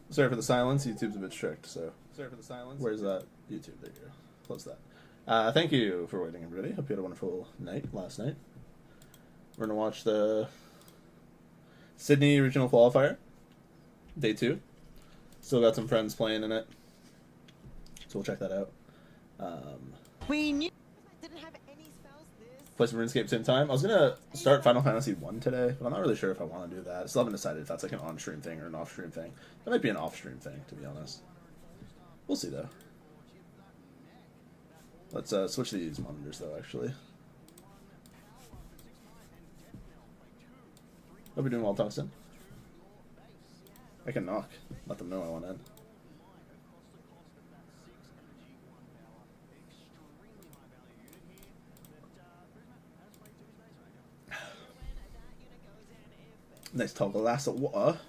Sorry for the silence. YouTube's a bit strict, so. Sorry for the silence. Where's that? YouTube. There you go. Close that. Thank you for waiting, everybody. Hope you had a wonderful night last night. We're gonna watch the Sydney Regional Qualifier, Day 2. Still got some friends playing in it, so we'll check that out. We knew didn't have any spells this. Play some RuneScape same time. I was gonna start Final Fantasy 1 today, but I'm not really sure if I want to do that. Still haven't decided if that's like an on-stream thing or an off-stream thing. That might be an off-stream thing, to be honest. We'll see though. Let's switch these monitors though. Actually, hope you're doing well, Tungsten. I can knock. Let them know I want in. Nice toggle glass of water.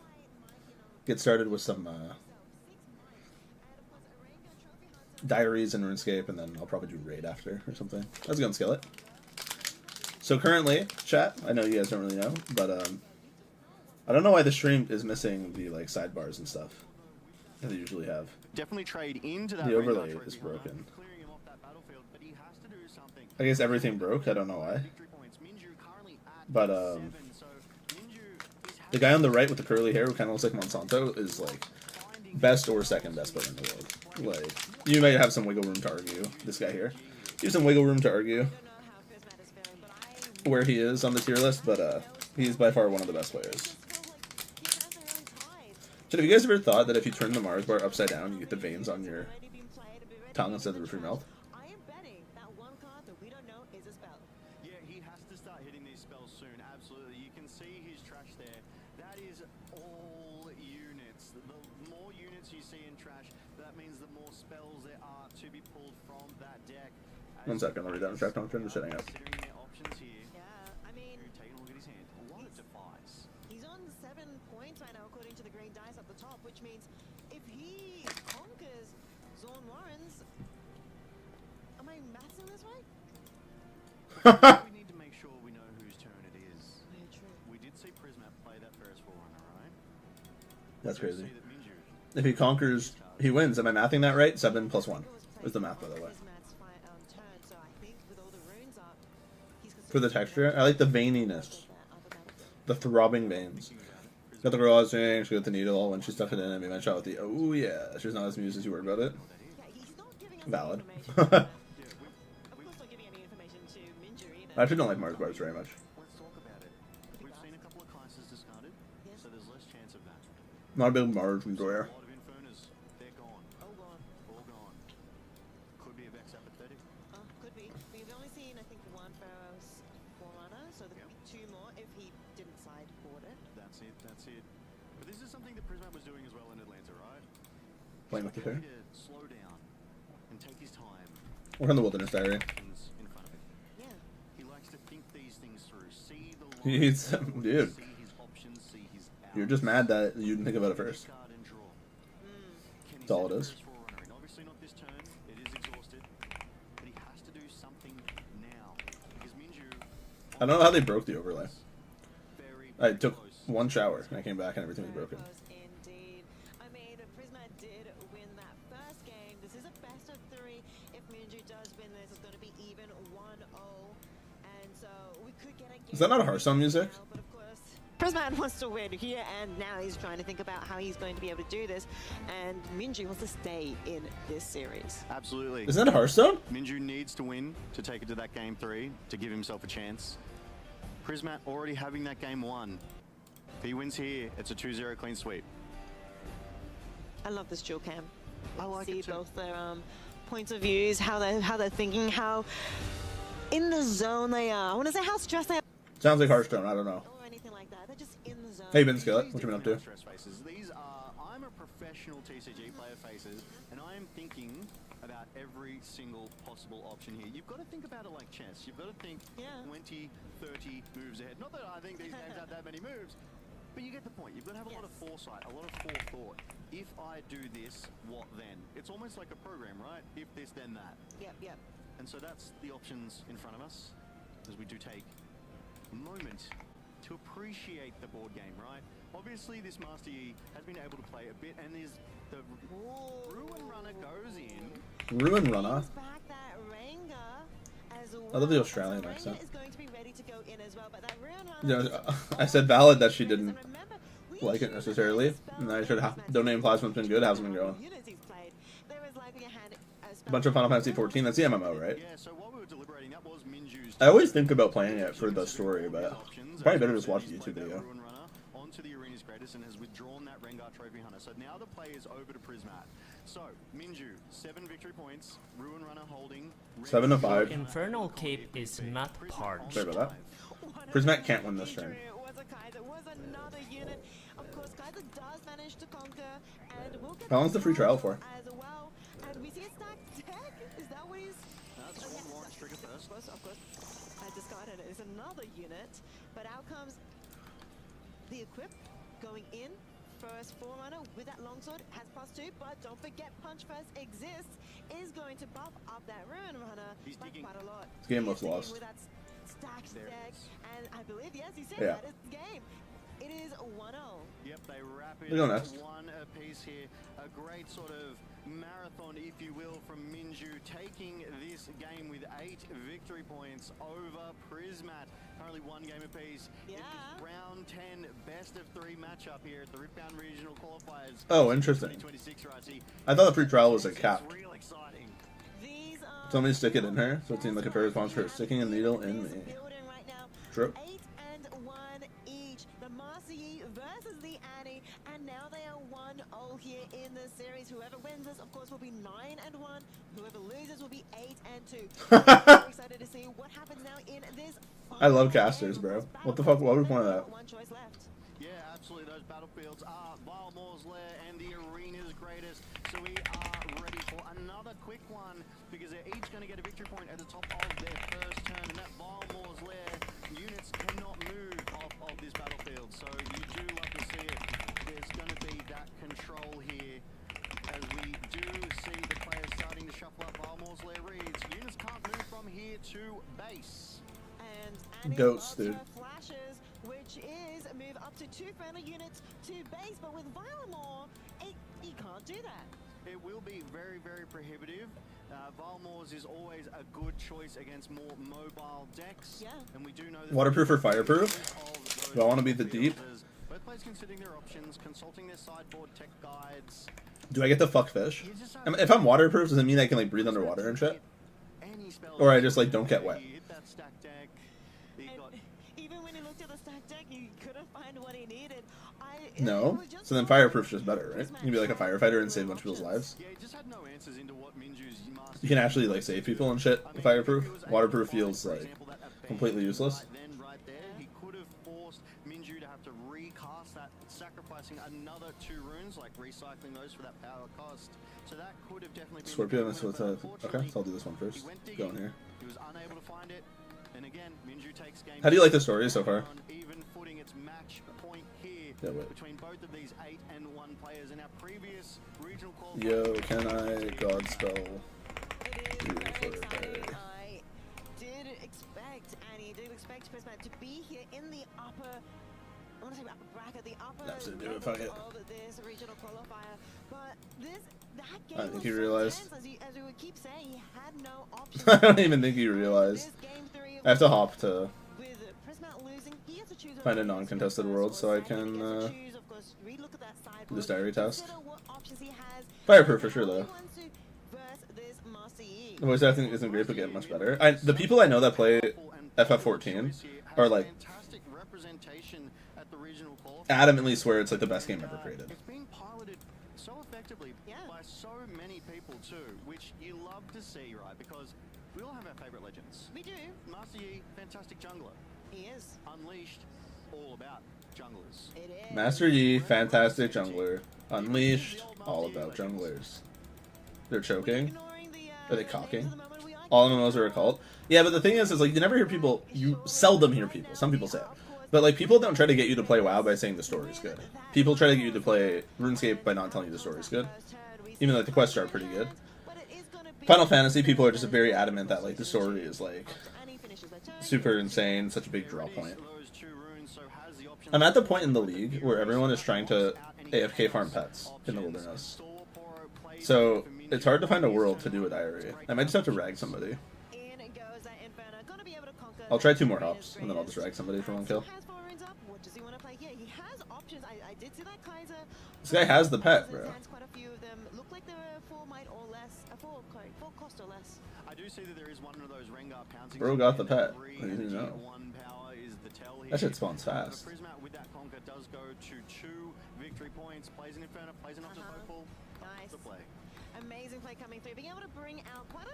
Get started with some diaries and RuneScape, and then I'll probably do raid after or something. Let's go and scale it. So currently, chat, I know you guys don't really know, but I don't know why the stream is missing the like sidebars and stuff that they usually have. Definitely trade into that. The overlay is broken. I guess everything broke. I don't know why. But the guy on the right with the curly hair, who kind of looks like Monsanto, is like best or second best player in the world. Like, you might have some wiggle room to argue. This guy here, you have some wiggle room to argue where he is on the tier list, but he's by far one of the best players. So have you guys ever thought that if you turn the Mars bar upside down, you get the veins on your tongue instead of the free mouth? Yeah, he has to start hitting these spells soon. Absolutely, you can see his trash there. That is all units. The more units you see in trash, that means the more spells there are to be pulled from that deck. 1 second, I'll read down the track. I'm just setting up. Considering their options here. Yeah, I mean, Take a look at his hand. A lot of defies. he's on 7 points right now according to the green dice at the top, which means if he conquers Zorn Warrens, am I mathsing this right? We need to make sure we know whose turn it is. Very true. We did see Prismat play that first Forerunner, right? That's We crazy. see that Minju If he conquers, he wins. Am I mathing that right? 7 plus 1 is the math, by the way. For the texture, I like the veininess, the throbbing veins. Got the girl I was doing, she got the needle when she stuck it in and made my shot with the, oh yeah, she's not as amused as you were about it. Valid. I actually don't like Mars bars very much. Let's talk about it. We've seen a couple of classes discarded, so there's less chance of that. Not a big Mars enjoyer. A lot of Infernos, they're gone. All gone. All gone. Could be a Vex apathetic. Could be. We've only seen, I think, 1 Pharaoh's Forerunner, so there could be 2 more if he didn't sideboard it. That's it, that's it. But this is something that Prismat was doing as well in Atlanta, right? Playing with the hair. To slow down and take his time. We're on the Wilderness Diary. Things in front of him. Yeah. He likes to think these things through. See the He's, lines, dude, see his options, see his outs. you're just mad that you didn't think about it first. Discard and draw. Can he That's all set it the is. first Forerunner? And obviously not this turn. It is exhausted. But he has to do something now. Because Minju... I don't know how they broke the overlay. Very I took close. 1 shower and I came back and everything was broken. Close indeed. I mean, Prisma did win that first game. This is a best of 3. If Minju does win this, it's going to be even 1-0. And so we could get a game. Is that not a Hearthstone music? now, but of course, Prisma wants to win here, and now he's trying to think about how he's going to be able to do this. And Minju wants to stay in this series. Absolutely. Isn't that a Hearthstone? Minju needs to win to take it to that game 3 to give himself a chance. Prismat already having that game 1. If he wins here, it's a 2-0 clean sweep. I love this dual cam. I like See it too. both their points of views, how they're thinking, how in the zone they are. I want to say how stressed they are Sounds like Hearthstone, I don't know. or anything like that. They're just in the zone. Hey, Ben Skillet, what you been up to? Stress faces. These are, I'm a professional TCG player faces, and I am thinking about every single possible option here. You've got to think about it like chess. You've got to think Yeah. 20, 30 moves ahead. Not that I think these games have that many moves, but you get the point. You've got to have a lot of foresight, a lot of forethought. If I do this, what then? It's almost like a program, right? If this, then that. Yep. And so that's the options in front of us, as we do take a moment to appreciate the board game, right? Obviously, this Master Yi has been able to play a bit, and there's the Ruin Runner goes in. Ruin Runner. Back that Rengar as I love the well. Australian So accent. Rengar is going to be ready to go in as well, but that Ruin You Runner know, I said valid that she didn't And remember, we like it choose necessarily, the spell and I should that donating plasma's been good. How's it been going? units he's played. There is likely a hand A bunch of Final Fantasy 14. That's the MMO, right? Yeah, so while we were deliberating, that was Minju's. I always think about playing it for the story, but probably better just watch a YouTube video. Ruin Runner onto the arena's greatest and has withdrawn that Rengar Trophy Hunter. So now the play is over to Prismat. So Minju, 7 victory points. Ruin Runner holding 7 to 5. Infernal Cape is not part. Sorry about that. Prismat can't win this turn. Was another unit. Of course, Kaiser does manage to conquer, and we'll get How long's the free trial for? as well. And we see a stacked deck. Is that what he's? That's one Lawrence trigger first. Of course. I discarded it. It's another unit, but out comes the equip going in. First Forerunner with that longsword has +2, but don't forget Punch First exists, is going to buff up that Ruin Runner He's by digging. quite a lot. This game He looks is digging lost. with that stacked There it deck, is. and I believe, yes, he said Yeah. that is the game. It is 1-0. Yep, they wrap it We go next. one apiece here. A great sort of marathon, if you will, from Minju, taking this game with 8 victory points over Prismat. Currently 1 game apiece. Yeah. It is round 10, best of 3 matchup here at the Riftbound Regional Qualifiers. Oh, interesting. 2026, right? I thought the free trial was like capped. It's real exciting. These are Somebody stick it in her, so it seemed like a fair response for sticking a needle in me. building right now. True. 8-1 each. The Master Yi versus the Annie, and now they are 1-0 here in the series. Whoever wins this, of course, will be 9-1. Whoever loses will be 8-2. Very excited to see what happens now in this. I love casters, bro. What the fuck? Why would we point that? One choice left. Yeah, absolutely. Those battlefields are Valmore's Lair and the arena's greatest. So we are ready for another quick one because they're each going to get a victory point at the top of their first turn. And that Valmore's Lair units cannot move off of this battlefield. So you do love to see it. There's going to be that control here as we do see the players starting to shuffle up. Valmore's Lair reads. Units can't move from here to base. And Annie Goats, loves dude. her flashes, which is a move up to 2 friendly units to base, but with Valmore, you can't do that. It will be very, very prohibitive. Valmore's is always a good choice against more mobile decks. Yeah. And we do know that Waterproof or fireproof? Do I want to be the deep? Both players considering their options, consulting their sideboard tech guides. Do I get to fuck fish? If I'm waterproof, does it mean I can like breathe underwater and shit? Any spell Or I just, like, don't get wet? You hit that stack deck. You And got even when he looked at the stack deck, he couldn't find what he needed. No. So then fireproof's just better, right? You can be like a firefighter and save a bunch of people's lives. yeah, he just had no answers into what Minju's master. You can actually like save people and shit. Fireproof. Waterproof feels like completely useless. Right then, right there, he could have forced Minju to have to recast that, sacrificing another 2 runes, like recycling those for that power cost. So that could have definitely been Scorpion. the So it's moment, a, but okay, unfortunately, so I'll do this one first. he went Go in digging, here. He was unable to find it, and again, Minju takes game. How do you like the story so far? On even footing, its match point here Yeah, wait. between both of these 8-1 players in our previous regional qualifier. Yo, can I Godspell? It is Beautiful, very exciting. okay. I did expect, Annie, did expect Prismat to be here in the upper, I want to say upper bracket, the upper That's it, do it, level fuck it. of this regional qualifier. But that game I think was he so realized. tense, as we would keep saying, he had no options. I don't even think he realized. This game 3 I have to hop to with Prismat losing, he has to choose find a over non-contested first world or so I second. can He has to choose, of course, relook at that sideboard, this diary test. consider what options he has. Fireproof for sure How he though. wants to verse this Master Yi. The voice acting isn't great, but getting much better. The people I know that play FF14 are like Fantastic representation at the regional qualifier. adamantly swear it's like the best game ever created. It's being piloted so effectively Yeah. by so many people too, which you love to see, right? Because we all have our favorite legends. We do. Master Yi, fantastic jungler. He is. Unleashed, all about junglers. It is. Master Yi, fantastic jungler. Unleashed, all about junglers. They're choking. Ignoring the, Are they names cocking? of the moment, we are All MMOs are a cult. Yeah, but the thing is like you never hear people. You seldom hear people. Some people say it, but like people don't try to get you to play WoW by saying the story's good. People try to get you to play RuneScape by not telling you the story's good. Even though like, the quests are pretty good. But it is gonna be- Final Fantasy people are just very adamant that like the story is like And he finishes the turn. super insane, such a big draw point. Those 2 runes, so I'm at the point in the league where everyone is trying to AFK farm pets in the wilderness. So it's hard to find a world to do a diary. I might just have to rag somebody. I'll try 2 more hops, and then I'll just rag somebody for 1 kill. This guy has the pet, bro. Bro got the pet. I didn't know. That shit spawns fast. With that conquer does go to 2 victory points. Plays an Inferno, plays an Octopopal. Nice. The play. Amazing play coming through. Being able to bring out quite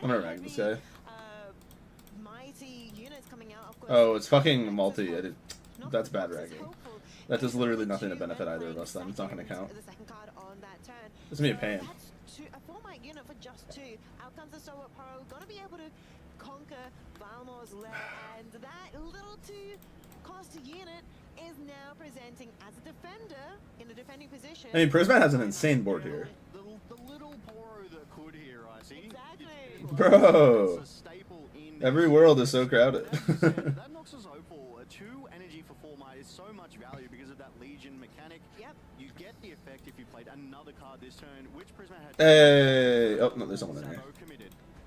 I'm gonna rag this guy. Mighty units coming out. Of course, Oh, it's fucking multi. That's bad ragging. That does literally nothing to benefit either of us then. It's not gonna count. The second card on that turn. It's gonna be a pain. That's a 4-might unit for just 2. Out comes the Stalwart Pro. Gonna be able to conquer Valmor's lair, and that little 2 cost unit is now presenting as a defender in a defending position. I mean, Prismat has an insane board here. The little Poro that could here, I see. Exactly. Bro, every world is so crowded. That knocks us opal. 2 energy for 4 might is so much value because of that Legion mechanic. Yep. You get the effect if you played another card this turn, which Prismat had. Hey! Oh, no, there's someone in here.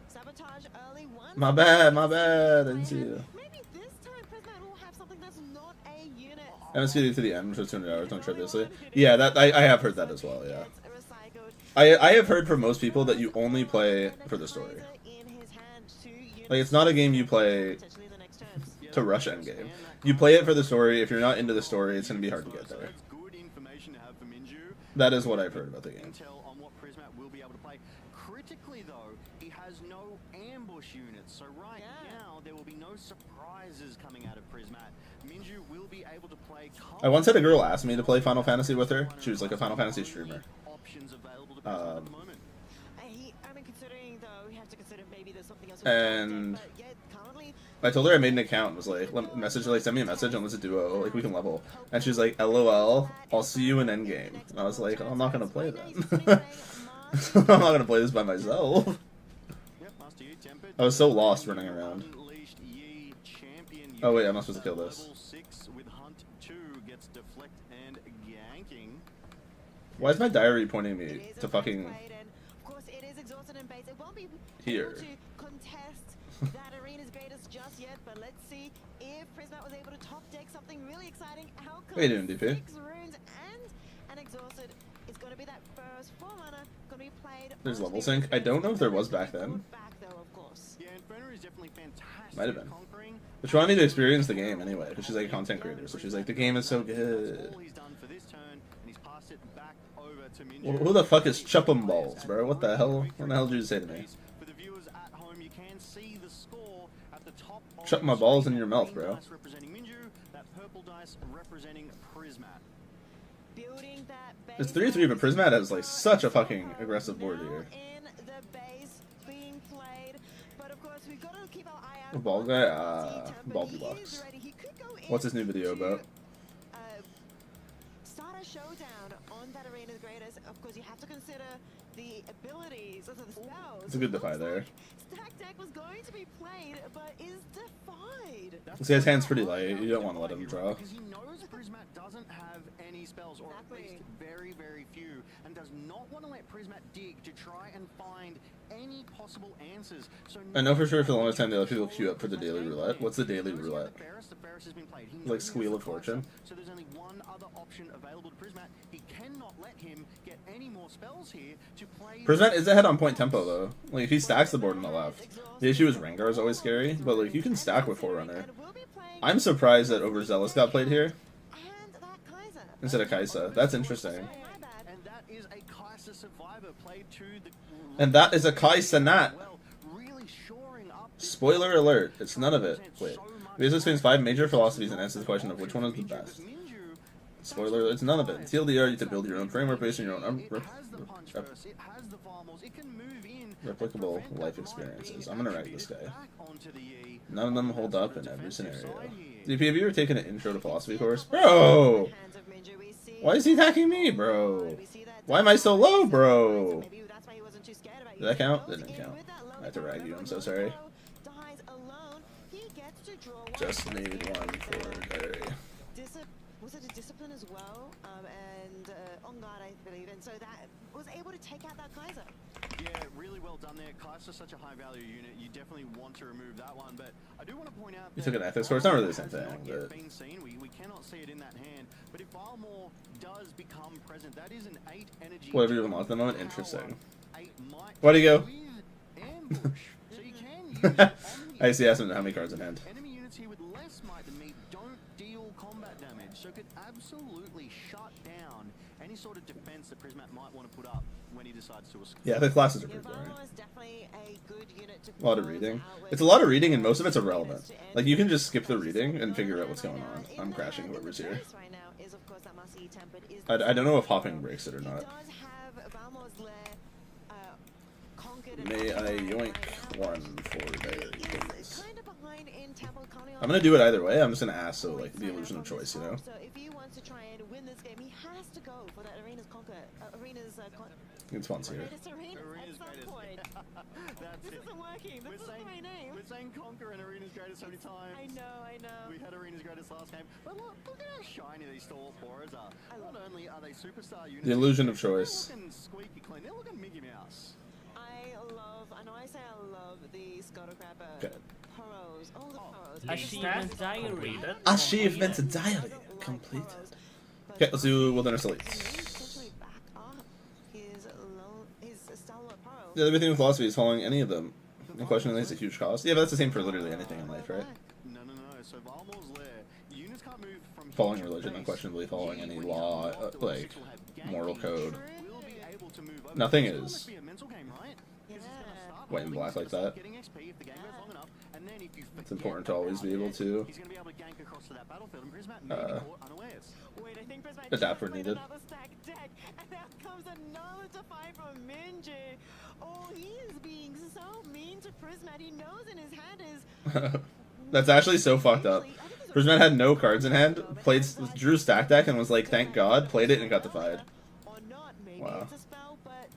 Sabotage early one. My bad, I didn't see you. Maybe this time Prismat will have something that's not a unit. I'm just getting to the end for 200 hours, don't trip this. Yeah, that I have heard that as well, yeah. I have heard from most people that you only play for the story. Like, it's not a game you play to rush endgame. You play it for the story. If you're not into the story, it's going to be hard to get there. That is what I've heard about the game. On what Prismat will be able to play. Critically, though, he has no ambush units, so right now there will be no surprises coming out of Prismat. Minju will be able to play. I once had a girl ask me to play Final Fantasy with her. She was like a Final Fantasy streamer. Options available to Prismat at the moment. And I told her I made an account and was like, send me a message and let's duo, like we can level. And she's like, LOL, I'll see you in endgame. And I was like, I'm not gonna play that. I'm not gonna play this by myself. I was so lost running around. Oh wait, I'm not supposed to kill this. Why is my diary pointing me to fucking here? That arena's greatest just yet, but let's see if Prismat was able to top deck something really exciting. How What are you doing, DP? 6 runes and an exhausted is going to be that first 4 mana going to be played. There's level sync. I don't know if there was back then. Might have been. But she wanted me to experience the game anyway, because she's like a content creator, so she's like, the game is so good. Well, who the fuck is Chuppum Balls, bro? What the hell? What the hell did you say to me? Shut my balls in your mouth, bro. It's 3-3, but Prismat has like such a fucking aggressive board here. The ball guy, Baldy Box. What's his new video about? Start a showdown on that arena's greatest. Of course, you have to consider the abilities of the spells. It's a good defy there. Stack deck was going to be played, but is defied. This guy's hand's pretty light. You don't want to let him draw. Because he knows Prismat doesn't have any spells, or at least very, very few, and does not want to let Prismat dig to try and find any possible answers. So I know for sure for the longest time they let people queue up for the daily roulette. What's the daily roulette? Like Squeal of Fortune. So there's only one other option available to Prismat. He cannot let him get any more spells here to play. Prismat is ahead on point tempo though. Like if he stacks the board on the left. The issue is Rengar is always scary, but like you can stack with Forerunner. I'm surprised that Overzealous got played here instead of Kaisa. That's interesting. And that is a Kaisa survivor played to the. And that is a Kaisa Nat. Spoiler alert, it's none of it. Wait. Because this explains 5 major philosophies and answers the question of which one is the best. Spoiler alert, it's none of it. TLDR, you to build your own framework based on your own replicable life experiences. I'm gonna rank this guy. None of them hold up in every scenario. DP, have you ever taken an intro to philosophy course? Bro! Why is he attacking me, bro? Why am I so low, bro? Did that count? Didn't count. I had to rag you, I'm so sorry. Just need one for diary. was it a discipline as well, and on guard, I believe, and so that was able to take out that Kaiser. Yeah, really well done there. Kaiser's such a high value unit. You definitely want to remove that one, but I do want to point out You took an ethics score. It's not really the same thing, but been seen. We cannot see it in that hand. But if Valmore does become present, that is an 8 energy. whatever you unlock at the moment, interesting. 8 might Where do you go? with ambush. So you can use it on I see. Ask him how many cards in hand. enemy units here with less might than me don't deal combat damage, so could absolutely shut down any sort of defense that Prismat might want to put up when he decides to escape. Yeah, the classes are Yeah, pretty boring. Valmore is definitely a good unit to A lot of close reading. out with. It's a lot of reading, and most of it's irrelevant. Like, you can just skip the reading and figure out what's going on. I'm crashing whoever's here. Right now is, of course, that Marcy tempered is I don't know if hopping breaks it or He not. does have Valmore's lair conquered and May I occupied yoink right now. one for there, He please? is kind of behind in Temple Colony. I'm gonna do it either way. I'm just gonna ask, so like the illusion of choice, you know. So if he wants to try and win this game, he has to go for that arena's conquer. It's once here. Greatest arena Arena's at some greatest. point. That's This it. isn't working. This isn't my name. We're saying Conquer and Arena's greatest so many times. I know. We had Arena's greatest last game. But look at how shiny these Stalwart Boras are. Not only are they superstar units, The illusion of choice. they're looking squeaky clean. They're looking Mickey Mouse. I know I say I love the Scuttle Crab Okay. Poros. Oh, the Poros. Achievement diary. Achievement diary completed. Okay, let's do Wilderness Elites. Yeah, everything with philosophy is following any of them. Unquestionably, it's a huge cost. Yeah, but that's the same for literally anything in life, right? No. So Valmore's lair, units can't move from Following religion, unquestionably following any law, like moral code. Will be able to move over. Nothing This will is almost be a mental game, right? 'Cause it's gonna start white and black like that. getting XP if the game goes long enough, and then if you It's important to always be able to he's gonna be able to gank across to that battlefield, and Prismat may be caught unawares. Wait, I think Prismat adapt where just played needed. another stack deck, and out comes another defy from Minji. Oh, he is being so mean to Prismat. He knows in his hand is. That's actually so fucked up. Prismat had no cards in hand, drew stack deck, and was like, thank God, played it and got defied. Or not, maybe Wow. it's a spell, but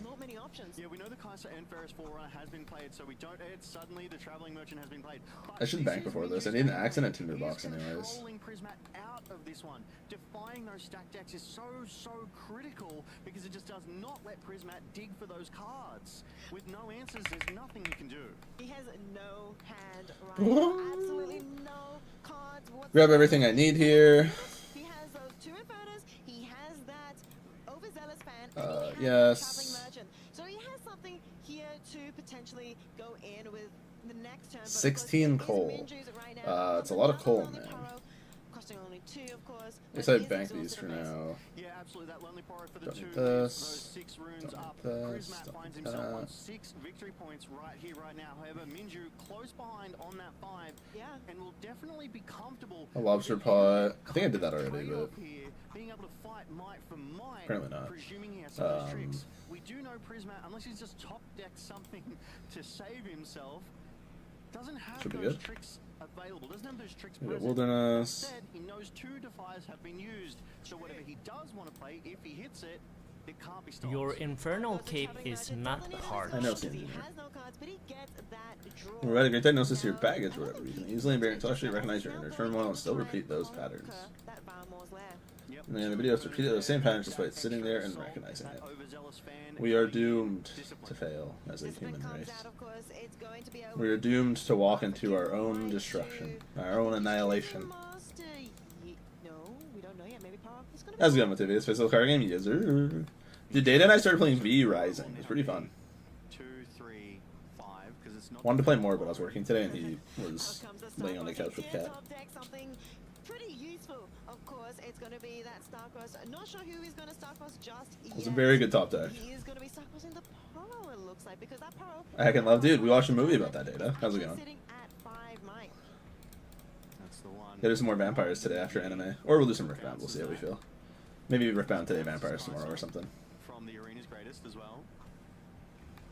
not many options. Yeah, we know the Kaiser and Ferris Forerunner has been played, so we don't. Suddenly, the Traveling Merchant has been played. But I should this bank is before this. I Minju's need an game. accident tinder He box is anyways. controlling Prismat out of this one. Defying those stack decks is so critical because it just does not let Prismat dig for those cards. With no answers, there's nothing he can do. He has no hand right now. Absolutely no cards whatsoever. Grab everything I need here. He has those 2 Infernos, he has that Overzealous Fan, and he has Yes. the Traveling Merchant. So he has something here to potentially go in with the next turn. But of course, 16 it is coal. Minju's right now. It's a lot of Another cool, Lonely man. Poro, costing only 2, of course. I guess but I'd is bank these exhausted for at base. now. Yeah, absolutely. That Lonely Poro for the Don't 2 need leaves this. those 6 runes Don't up. need this. Prismat Don't finds need himself that. on 6 victory points right here, right now. However, Minju close behind on that 5 Yeah. and will definitely be comfortable. A lobster pot. I think I did that already, but Trade-off here, being able to fight might for might, apparently not. presuming he has some of those tricks. We do know Prismat, unless he's just top decked something to save himself, doesn't have Should be those good. tricks available. Doesn't have those tricks We got present. Wilderness. Instead, he knows 2 defies have been used, so whatever he does want to play, if he hits it, it can't be stopped. Your infernal cape is not hard. I know, He Sandy. has no cards, but he gets that draw. When we had a great diagnosis to your baggage for whatever reason. Easily invariant to actually recognize your inner turn one and still repeat those patterns. That Valmore's lair. Yep. And then the videos repeat those same patterns despite sitting there and recognizing That it. overzealous fan We are is doomed disciplined. to fail as a Discipline human comes race. out, of course, it's going to be a We are doomed to walk into our own destruction, our own annihilation. Master no, we don't know yet. Maybe Power Up is going to be. That's good with the physical card game, yes sir. Dude, Data and I started playing V Rising. It was pretty fun. 2, 3, 5, because it's not. Wanted to play more, but I was working today and he was Out comes the laying on the Star couch with Cross. He Cat. did top deck something pretty useful. Of course, it's going to be that Starcross. Not sure who is going to Starcross just yet. It was a very good top deck. He is going to be Starcrossing the Poro, it looks like, because that Poro. I can love, dude. We watched a movie about that, Data. How's it going? Sitting at 5 might. That's the one. Yeah, there's some more vampires today after anime. Or we'll do some Riftbound. We'll see how we feel. Maybe Riftbound today, vampires tomorrow or something. From the Arena's Greatest as well.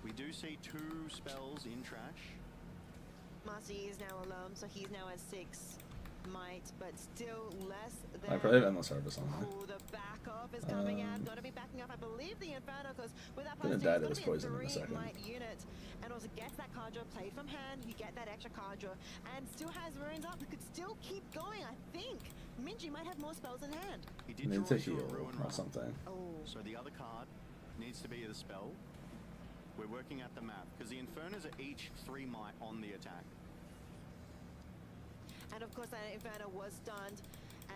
We do see 2 spells in trash. Marcy is now alone, so he's now at 6 might, but still less than. I probably have Endless Harvest on there. Ooh, the back off is coming out. Going to be backing up, I believe, the Inferno, because with that Gonna plus die 2, to it's this going to poison in be a a second. 3 might unit. and also gets that card draw played from hand. You get that extra card draw and still has ruins up. You could still keep going, I think. Minji might have more spells in hand. He did Needs draw a into heal ruin or runner. something. Oh. So the other card needs to be the spell. We're working at the map because the Infernos are each 3 might on the attack. And of course that Inferno was stunned.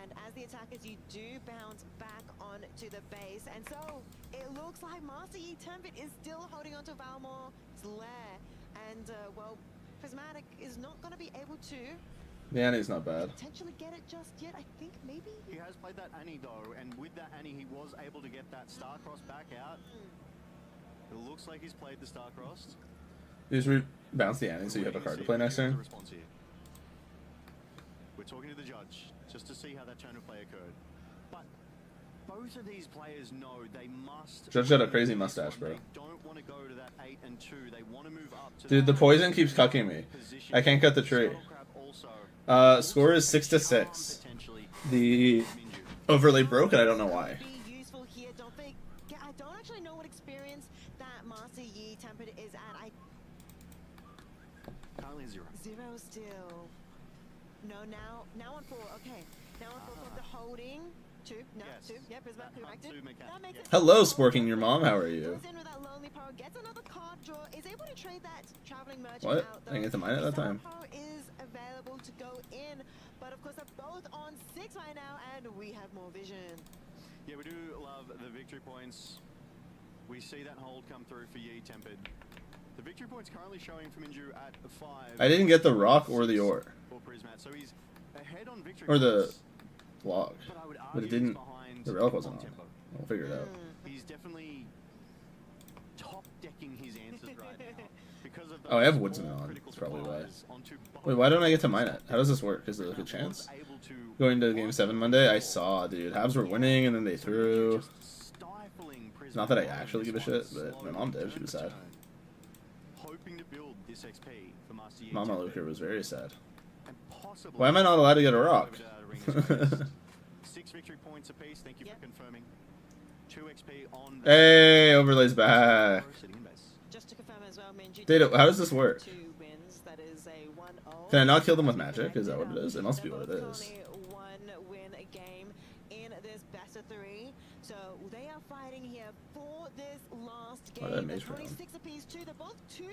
And as the attackers, you do bounce back onto the base. And so it looks like Master Yi Tempest is still holding onto Valmor's lair. And well, Prismatic is not going to be able to The Annie's not bad. potentially get it just yet. I think maybe. He has played that Annie though, and with that Annie he was able to get that Starcross back out. It looks like he's played the Starcross. You just bounce the Annie so you have a card to play next turn. We're talking to the judge just to see how that turn of play occurred. But both of these players know they must. Judge got a crazy mustache, bro. They don't want to go to that 8 and 2. They want to move up to Dude, the that poison keeps cucking me. position. I can't cut the tree. Scuttlecrab also Score is 6-6. potentially The Minju. overlay broke, and I don't know why. Be useful here. Don't think. I don't actually know what experience that Master Yi Tempest is at. Currently 0. 0 still. No, now on 4. Okay, now on 4 from the holding. 2. No, Yes. 2. Yeah, Prismatic That corrected. Hutsu mechanic, That makes yes. it. Hello, Sporking your mom. How are you? Goes in with that lonely power, gets another card draw, is able to trade that traveling merchant What? out. I didn't get the mine at that time. Power is available to go in, but of course they're both on 6 right now, and we have more vision. Yeah, we do love the victory points. We see that hold come through for Yi Tempest. The victory points currently showing for Minju at 5. I didn't get the rock or the ore. For Prismat, so he's ahead on victory Or the points, log. but I would But argue it didn't. he's behind The relic wasn't on on. tempo. We'll figure it out. He's definitely top decking his answers right now because of Oh, I have those Woodsman four on. critical That's probably why. supplies onto both Wait, why don't I get to mine it? How does this work? Is there like a was chance? able to Going to Game 7 Monday, I saw, dude. Habs were winning, and then they threw. just stifling Prismat Not that I on actually this give a one, shit, but my slowing mom did. turn She was to sad. turn, hoping to build this XP for Master Yi Mama Tempest, Luker was very sad. and possibly Why am I not allowed to get a rock? over to that arena space. 6 victory points apiece. Thank you Yep. for confirming. 2 XP on the Hey, overlays back. sitting in base. Just to confirm as well, Minji. Data, how does this work? 2 wins. That is a 1-0. Can I not kill them with magic? Is that what it is? It must be what it They're both is. only 1 win a game in this best of 3. So they are fighting here for this last game. Oh, that They're mage only round. 6 apiece too. They're both 2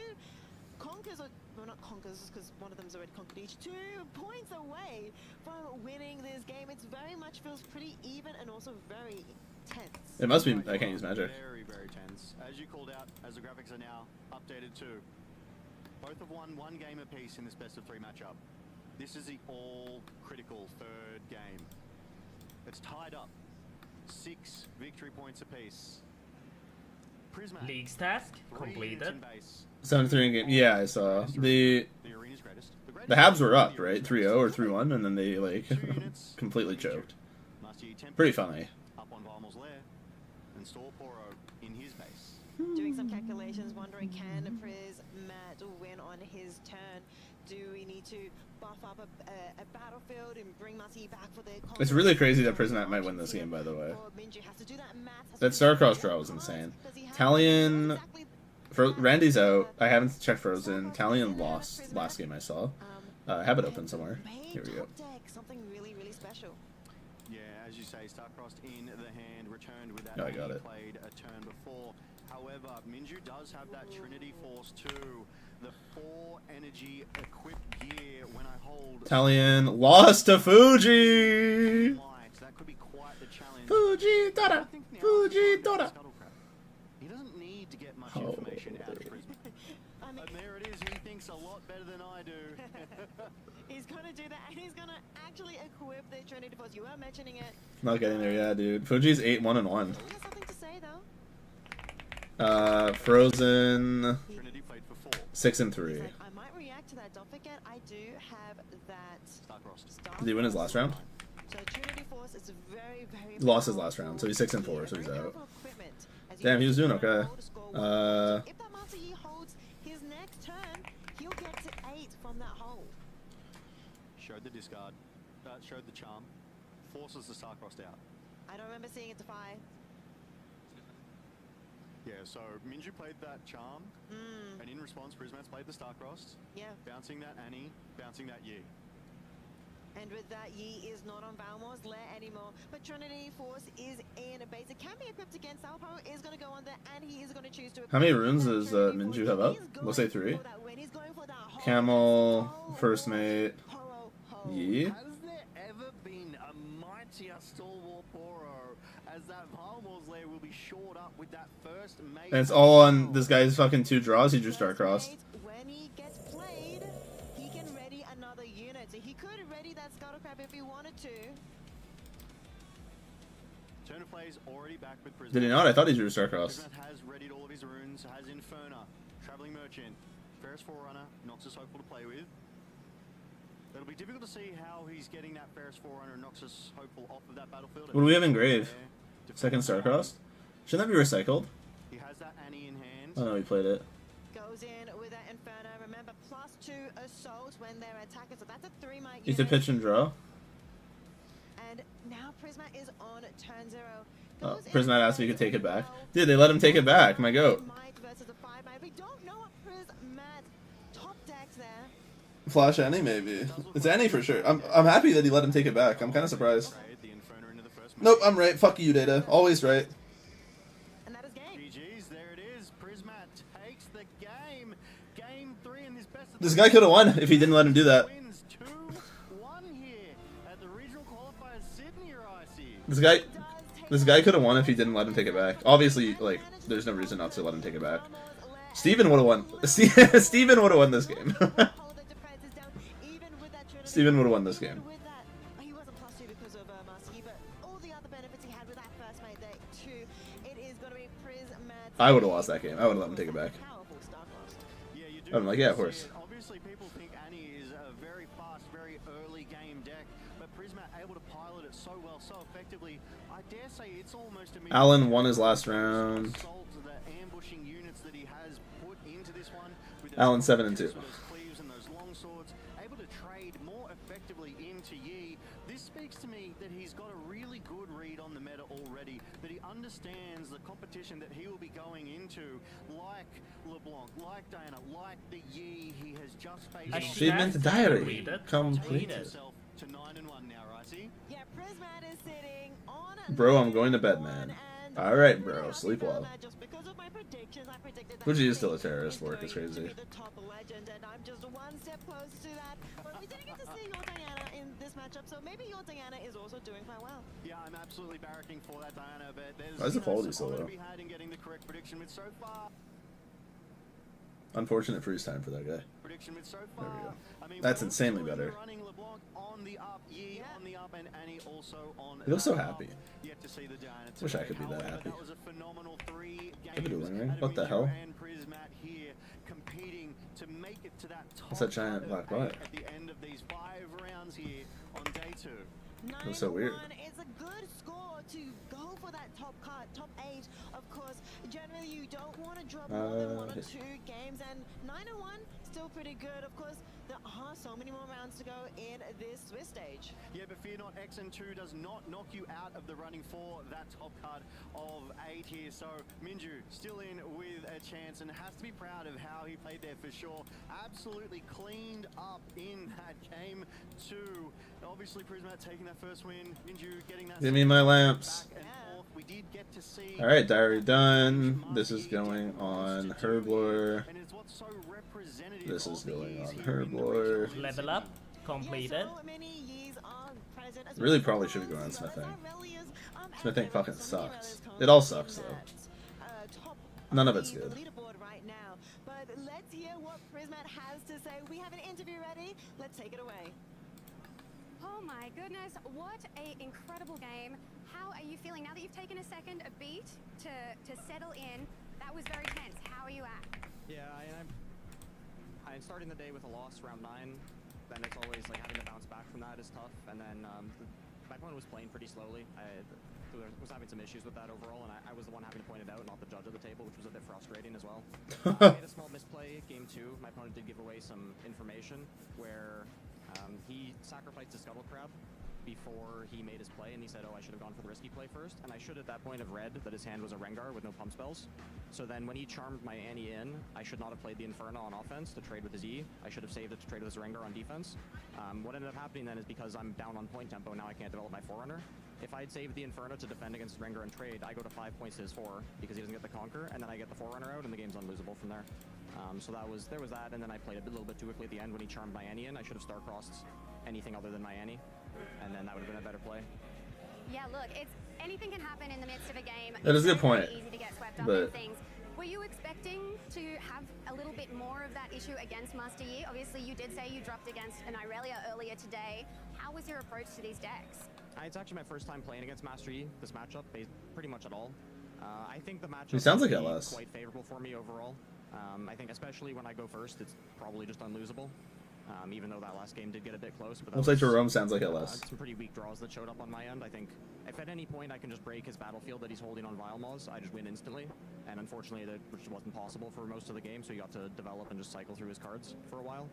conquers, or well, not conquers, because one of them's already conquered each. 2 points away from winning this game. It's very much feels pretty even and also very tense. It must be. I can't use magic. Very, very tense. As you called out, as the graphics are now updated too. Both have won 1 game apiece in this best of 3 matchup. This is the all-critical 3rd game. It's tied up. 6 victory points apiece. Prisma. League's task 3 units completed. in base. 7-3 in game. Yeah, I saw. The arena's greatest. the Habs were up, right? 3-0 or 3-1, and then they, like, 2 units. completely choked. Master Yi Tempest Pretty funny. up on Valmor's lair. And Store Poro in his base. Doing some calculations, wondering can Prismat win on his turn? Do we need to buff up a battlefield and bring Mati back for the? It's really crazy that Prismat might win this game, by the way. That Starcross draw was insane. Talion, Randy's out. I haven't checked Frozen. Talion lost last game I saw. I have it open somewhere. Here we go. Something really, really special. Yeah, as you say, Starcrossed in the hand, returned with that. No, I got he it. Played a turn before. However, Minju does have that Trinity Force too. The 4 energy equipped gear when I hold. Talion lost to Fuji! Might, that could be quite the challenge. Fuji I Dora! think now Fuji it's time Dora! for Scuttlecrab. He doesn't need to get much Oh, information out of dude. Brisbane. I mean, And there it is, he thinks a lot better than I do. he's gonna do that, and he's gonna actually equip the Trinity Force. You were mentioning it. Not getting there yet, dude. Fuji's 8-1-1. He has something to say though. Frozen Trinity played for 4. 6-3. He's like, I might react to that. Don't forget, I do have that. Starcrossed. Did he win his last round? So Trinity Force is very, very. He lost his last powerful round, so he's 6-4, so he's very out. powerful equipment. As you Damn, he was doing can see, okay. hold a score Uh, 1. So if that Master Yi holds his next turn, he'll get to 8 from that hold. Showed the discard. Showed the charm. Forces the Starcrossed out. I don't remember seeing it defy. Yeah, so Minju played that Charm, and in response, Prismat's played the Starcrossed. Yeah. Bouncing that Annie, bouncing that Yi. And with that, Yi is not on Valmore's lair anymore. But Trinity Force is in a base. It can be equipped against Alpo, is going to go on there, and he is going to choose to... How many runes does Minju have up? We'll say 3. Camel, First Mate, Yi. Has there ever been a mightier stalwart Poro as that Valmore's lair will be shored up with that first mate? And it's all on this guy's fucking 2 draws. He drew Starcrossed. When he gets played, he can ready another unit. So he could ready that Scuttlecrab if he wanted to. Turn of play is already back with Prismat. Did he not? I thought he drew Starcrossed. Prismat has readied all of his runes, has Inferna, Traveling Merchant, Ferris Forerunner, Noxus Hopeful to play with. It'll be difficult to see how he's getting that Ferris Forerunner and Noxus Hopeful off of that battlefield. What do we have in Grave? Second Starcrossed? Shouldn't that be recycled? He has that Annie in hand. Oh no, he played it. Goes in with that Inferno. Remember, +2 assault when they're attacking. So that's a 3-mic He's to pitch and draw. And now Prismat is on turn 0. Oh, Prismat asked if he could take it back. Dude, they let him take it back. My goat. Versus a 5-mic. We don't know what Prismat top decks there. Flash Annie, maybe. It's Annie for sure. I'm happy that he let him take it back. I'm kind of surprised. Nope, I'm right. Fuck you, Data. Always right. And that is game. GG's, there it is. Prismat takes the game. Game 3 in this best of This guy could have won if he didn't let him do that. wins 2-1 here at the regional qualifier Sydney, Ricey. This guy could have won if he didn't let him take it back. Obviously, like, there's no reason not to let him take it back. Steven would have won. Steven would have won this game. Steven would have won this game. He wasn't +2 because of Muskie, but all the other benefits he had with that first mate there too. It is going to be Prismat. I would have lost that game. I would have let him take it back. Powerful Starcrossed. Yeah, you do. I'm like, yeah, of course. Obviously, people think Annie is a very fast, very early game deck, but Prismat able to pilot it so well, so effectively. I dare say it's almost immediate. Alan won his last round. Assault the ambushing units that he has put into this one. With Alan those 7-2. those cleaves and those long swords, able to trade more effectively into Yi. This speaks to me that he's got a really good read on the meta already, that he understands the competition that he will be going into, like LeBlanc, like Diana, like the Yi he has just faced. Achievement diary completed. Himself to 9-1 now, Ricey. Yeah, Prismat is sitting on. Bro, I'm going to bed, man. All right, bro. Sleep well. Just because of my predictions, I predicted that Fuji is still a terrorist. Work is going to crazy. be the top legend, and I'm just one step closer to that. But we didn't get to see your Diana in this matchup, so maybe your Diana is also doing quite well. Yeah, I'm absolutely barracking for that Diana, but there's Why is the quality so some honor low? to be had in getting the correct prediction with so far. Unfortunate freeze time for that guy. Prediction with so There we far. go. I mean, That's we're insanely also better. Running LeBlanc on the up, Yi on the up, and Annie also on. He looks so the up. happy. Yet to see the Diana Wish I today. could be that However, happy. That was a phenomenal 3 Give it a games. win ring. Adam What the Minju hell? And Prismat here competing to make it to that top What's that giant cut of black butt? 8 at the end of these 5 rounds here on day 2. That's so weird. 9-1 is a good score to go for that top cut, top 8. Of course, generally you don't want to drop more than 1 or 2 games, and 9-1 still pretty good. Of course, there are so many more rounds to go in this Swiss stage. Yeah, but fear not, XN2 does not knock you out of the running for that top cut of 8 here. So Minju still in with a chance and has to be proud of how he played there for sure. Absolutely cleaned up in that game 2. Obviously, Prismat taking that first win. Minju getting that. Give me my lamps. Back and forth. We did get to see. All right, diary done. This is going on Herblore. And it's what's so representative This is of the going Yeez on here in the Herblore. regional Level up completed. Yeah, so many years are present, as Really well probably as should be going on as well as Smithing. Aurelia's, Smithing and fucking so many sucks. others It all come sucks, in though. that, top None of it's the good. leaderboard right now. But let's hear what Prismat has to say. We have an interview ready. Let's take it away. Oh my goodness, what a incredible game. How are you feeling now that you've taken a second, a beat to settle in? That was very tense. How are you at? Yeah, I'm starting the day with a loss, round 9. Then it's always like having to bounce back from that is tough. And then my opponent was playing pretty slowly. I was having some issues with that overall, and I was the one having to point it out, not the judge of the table, which was a bit frustrating as well. I made a small misplay game 2. My opponent did give away some information where he sacrificed his Scuttle Crab before he made his play, and he said, oh, I should have gone for the risky play first. And I should at that point have read that his hand was a Rengar with no pump spells. So then when he charmed my Annie in, I should not have played the Inferno on offense to trade with his E. I should have saved it to trade with his Rengar on defense. What ended up happening then is because I'm down on point tempo, now I can't develop my Forerunner. If I'd saved the Inferno to defend against Rengar and trade, I go to 5 points to his 4 because he doesn't get the Conquer, and then I get the Forerunner out, and the game's unlosable from there. So there was that, and then I played a little bit too quickly at the end when he charmed my Annie in. I should have star-crossed anything other than my Annie, and then that would have been a better play. Yeah, look, anything can happen in the midst of a game. That is a good point. It's easy to get swept up But in things. Were you expecting to have a little bit more of that issue against Master Yi? Obviously, you did say you dropped against an Irelia earlier today. How was your approach to these decks? It's actually my first time playing against Master Yi this matchup, pretty much at all. I think the matchup He sounds like is LS. quite favorable for me overall. I think especially when I go first, it's probably just unlosable. Even though that last game did get a bit close. But Looks like Jerome sounds like LS. Some pretty weak draws that showed up on my end. I think if at any point I can just break his battlefield that he's holding on Vile Maws, I just win instantly. And unfortunately, that which wasn't possible for most of the game, so you got to develop and just cycle through his cards for a while.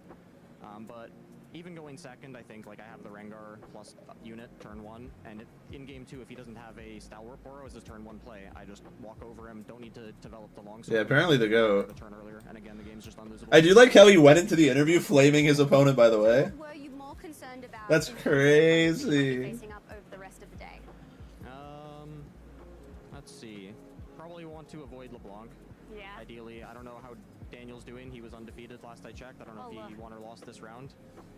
But even going second, I think like I have the Rengar plus unit turn 1, and in game 2, if he doesn't have a Stalwart Poro as his turn 1 play, I just walk over him. Don't need to develop the long sword. Yeah, apparently the go. The turn earlier, and again the game's just unlosable. I do like how he went into the interview flaming his opponent. By the way, Were you more concerned about that's crazy. facing up over the rest of the day? Let's see. Probably want to avoid LeBlanc. Yeah. Ideally, I don't know how Daniel's doing. He was undefeated last I checked. I don't know if he won or lost this round,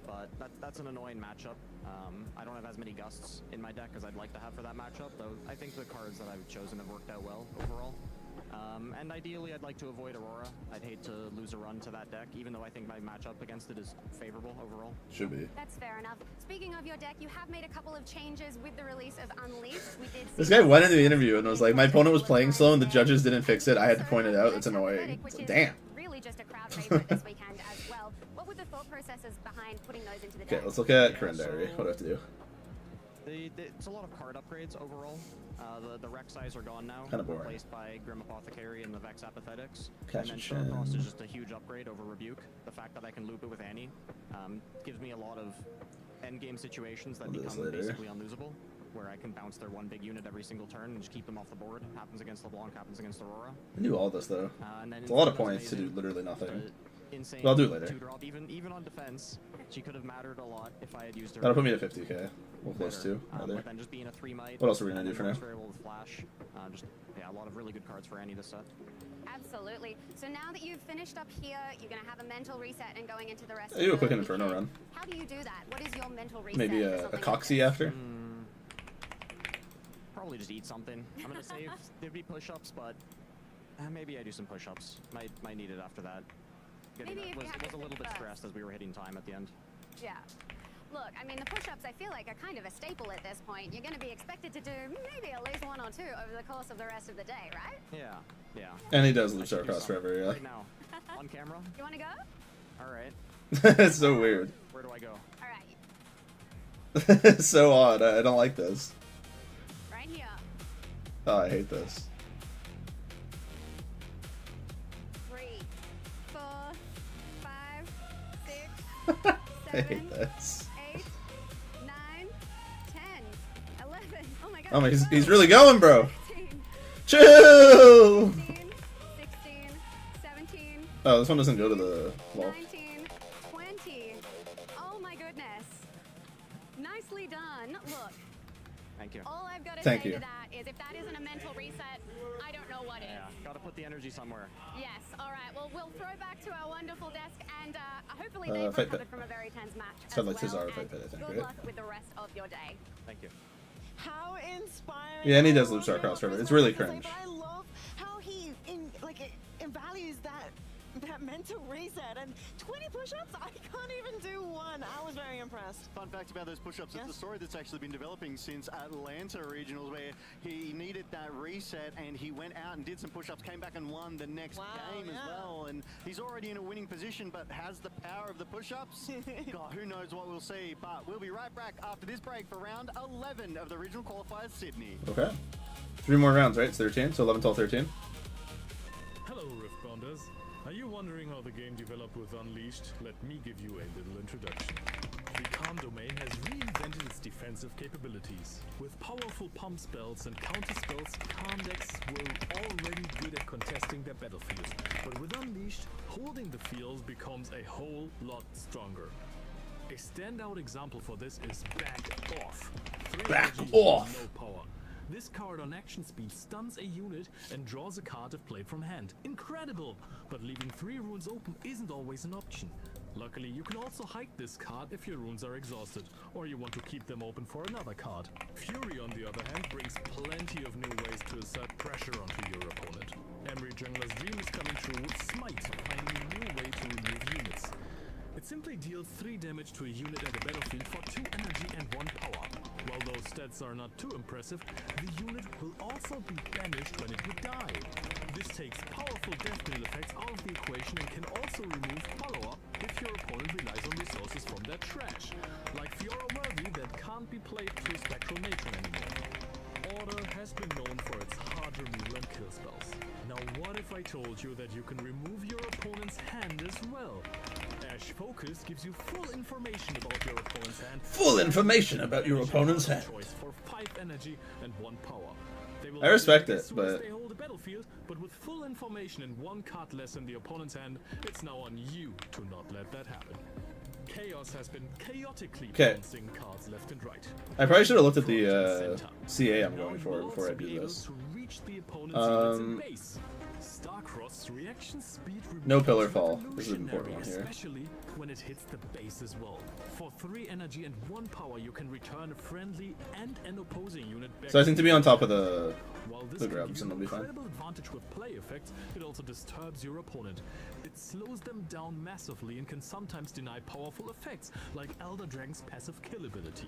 but that's an annoying matchup. I don't have as many gusts in my deck as I'd like to have for that matchup, though I think the cards that I've chosen have worked out well overall. And ideally, I'd like to avoid Aurora. I'd hate to lose a run to that deck, even though I think my matchup against it is favorable overall. Should be. That's fair enough. Speaking of your deck, you have made a couple of changes with the release of Unleashed. We did This guy went into the interview and was like, my opponent was playing slow and the judges didn't fix it. I had to point it out. It's annoying. It's like, damn. Really just a crowd favorite this weekend as well. What were the thought processes behind putting those into the deck? Okay, let's look at Current Diary. What do I have to do? It's a lot of card upgrades overall. The Rex Eyes are gone now, Kinda boring. replaced by Grim Apothecary and the Vex Apathetics. Catch and then a Star-Crossed Chin. is just a huge upgrade over Rebuke. The fact that I can loop it with Annie gives me a lot of endgame situations that We'll do this become later. basically unlosable, where I can bounce their one big unit every single turn and just keep them off the board. Happens against LeBlanc, happens against Aurora. I do all this though. And then It's a lot of Inferno's points to do amazing. literally nothing. Insane But I'll do it later. 2-drop, even on defense, she could have mattered a lot if I had used her. That'll put me at 50k. We'll close better. to either. But then just being a 3-might. What else are we gonna do for now? Variable with Flash. Yeah, a lot of really good cards for Annie this set. Absolutely. So now that you've finished up here, you're going to have a mental reset and going into the rest I do a of quick the Inferno weekend. run. How do you do that? What is your mental reset? Maybe for a something like Coxie this? after. Probably just eat something. I'm gonna save. There'd be push-ups, but maybe I do some push-ups. Might need it after that. Maybe if you Was have a to little think bit first. stressed as we were hitting time at the end. Yeah. Look, I mean, the push-ups I feel like are kind of a staple at this point. You're going to be expected to do maybe at least 1 or 2 over the course of the rest of the day, right? Yeah. And he does loop I should do Star-Crossed some forever, yeah. Right now, on camera. You want to go? All right. It's so weird. Where do I go? All right. It's so odd. I don't like this. Right here. Oh, I hate this. 3, 4, 5, 6, I 7, hate this. 8, 9, 10, 11. Oh my god. Oh my, he's 12, really going, bro. 15, Chill! 15, 16, 17, Oh, this one doesn't go to the wall. 19, 20. Oh my goodness. Nicely done. Look, Thank you. all I've got to Thank say you. to that is if that isn't a mental reset, I don't know what is. Yeah. Gotta put the energy somewhere. Yes, all right. Well, we'll throw back to our wonderful desk, and hopefully Fight they've pit. recovered from a very tense match Sounds as like well, Cesaro and fight pit, I think, good right? luck with the rest of your day. Thank you. How inspiring! Yeah, and he I does love loop Star-Crossed your forever. It's first really one, I have to cringe. say, but I love how he values that mental reset and 20 push-ups. I can't even do 1. I was very impressed. Fun fact about those push-ups, Yes. it's a story that's actually been developing since Atlanta Regionals, where he needed that reset and he went out and did some push-ups, came back and won the next Wow, game as yeah. well. And he's already in a winning position, but has the power of the push-ups? God, who knows what we'll see. But we'll be right back after this break for round 11 of the regional qualifiers Sydney. Okay. 3 more rounds, right? It's 13, so 11, 12, 13. Hello, Riftbounders. Are you wondering how the game developed with Unleashed? Let me give you a little introduction. We carved Khan domain has reinvented its defensive capabilities. With powerful pump spells and counter spells, Khan decks were already good at contesting their battlefield, but with Unleashed, holding the field becomes a whole lot stronger. A standout example for this is Back Off. 3 Back energy, Off! no power. This card on action speed stuns a unit and draws a card if played from hand. Incredible! But leaving 3 runes open isn't always an option. Luckily, you can also hide this card if your runes are exhausted, or you want to keep them open for another card. Fury, on the other hand, brings plenty of new ways to assert pressure onto your opponent. Every jungler's dream is coming true with Smite, finding a new way to remove units. It simply deals 3 damage to a unit at the battlefield for 2 energy and 1 power. While those stats are not too impressive, the unit will also be banished when it would die. This takes powerful death knell effects out of the equation and can also remove follow-up if your opponent relies on resources from their trash, like Fiora Worthy that can't be played through Spectral Matron anymore. Order has been known for its hard removal and kill spells. Now what if I told you that you can remove your opponent's hand as well? Ash Focus gives you full information about your opponent's hand. Full information about your opponent's hand. Choice for 5 energy and 1 power. They will I respect as it, soon as but they hold the battlefield, but with full information and 1 card less in the opponent's hand, it's now on you to not let that happen. Chaos has been chaotically bouncing cards left and right. I probably should have looked at the CA I'm going for before I do this. Starcross's reaction speed No pillar fall. This is an important one here. Especially when it hits the base as well. For 3 energy and 1 power, you can return a friendly and an opposing unit back. So I think to be on top of the While grabs and it'll be fine. incredible advantage with play effects, it also disturbs your opponent. It slows them down massively and can sometimes deny powerful effects, like Elder Dragon's passive kill ability.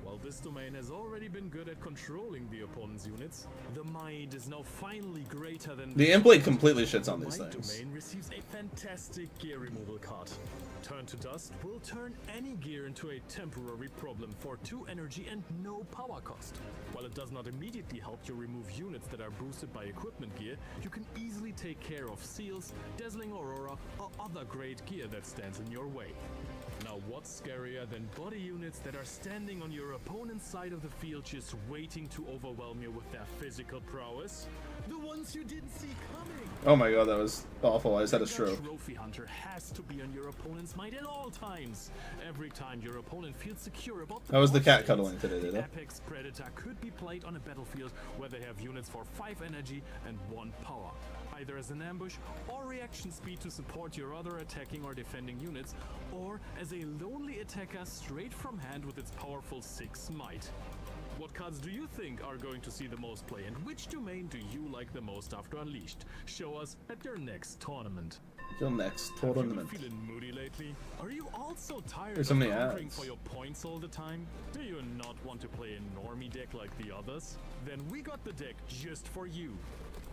While this domain has already been good at controlling the opponent's units, the Mind is now finally greater than... The Implate completely shits on these Mind things. domain receives a fantastic gear removal card. Turn to Dust will turn any gear into a temporary problem for 2 energy and no power cost. While it does not immediately help you remove units that are boosted by equipment gear, you can easily take care of Seals, Dazzling Aurora, or other great gear that stands in your way. Now what's scarier than body units that are standing on your opponent's side of the field just waiting to overwhelm you with their physical prowess? The ones you didn't see coming! Oh my god, that was awful. I just had a stroke. Trophy Hunter has to be on your opponent's mind at all times. Every time your opponent feels secure about the How was the cat boss cuddling phase, today, the did it? Apex Predator could be played on a battlefield where they have units for 5 energy and 1 power. Either as an ambush or reaction speed to support your other attacking or defending units, or as a lonely attacker straight from hand with its powerful 6 might. What cards do you think are going to see the most play, and which domain do you like the most after Unleashed? Show us at your next tournament. Till next Have you tournament. been feeling moody lately? Are you also tired There's so of many conquering ads. for your points all the time? Do you not want to play a normie deck like the others? Then we got the deck just for you.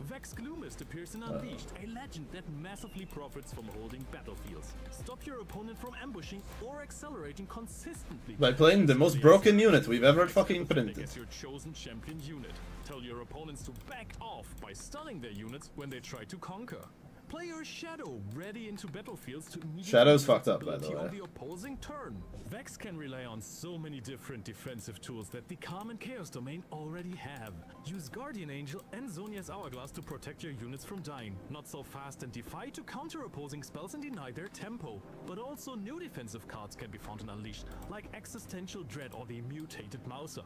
Vex Gloomist appears in Unleashed, a legend that massively profits from holding battlefields. Stop your opponent from ambushing or accelerating consistently. By playing the most broken unit we've ever fucking printed. As your chosen champion unit. Tell your opponents to back off by stunning their units when they try to conquer. Play your Shadow ready into battlefields to immediately Shadow's use fucked up, by ability the way. on the opposing turn. Vex can rely on so many different defensive tools that the Calm and Chaos domain already have. Use Guardian Angel and Zonia's Hourglass to protect your units from dying. Not so fast and Defy to counter opposing spells and deny their tempo. But also new defensive cards can be found in Unleashed, like Existential Dread or the Mutated Mouser.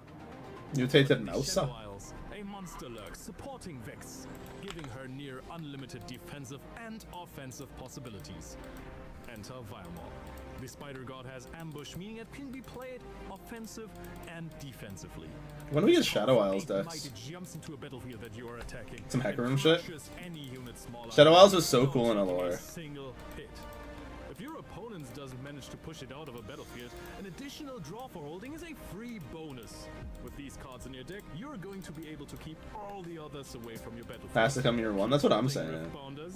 Mutated The mouse. Shadow Isles, a monster lurk supporting Vex, giving her near unlimited defensive and offensive possibilities. Enter Viamore. The Spider God has ambush, meaning it can be played offensive and defensively. When do we get Shadow Isles Mighty decks? jumps into a battlefield that you are attacking. Some Hacker and Room shit? crushes any unit smaller Shadow than Isles was so without cool in taking Allure. a single hit. If your opponent doesn't manage to push it out of a battlefield, an additional draw for holding is a free bonus. With these cards in your deck, you're going to be able to keep all the others away from your battlefield. Has to come year 1. That's what I'm saying. Riftbounders.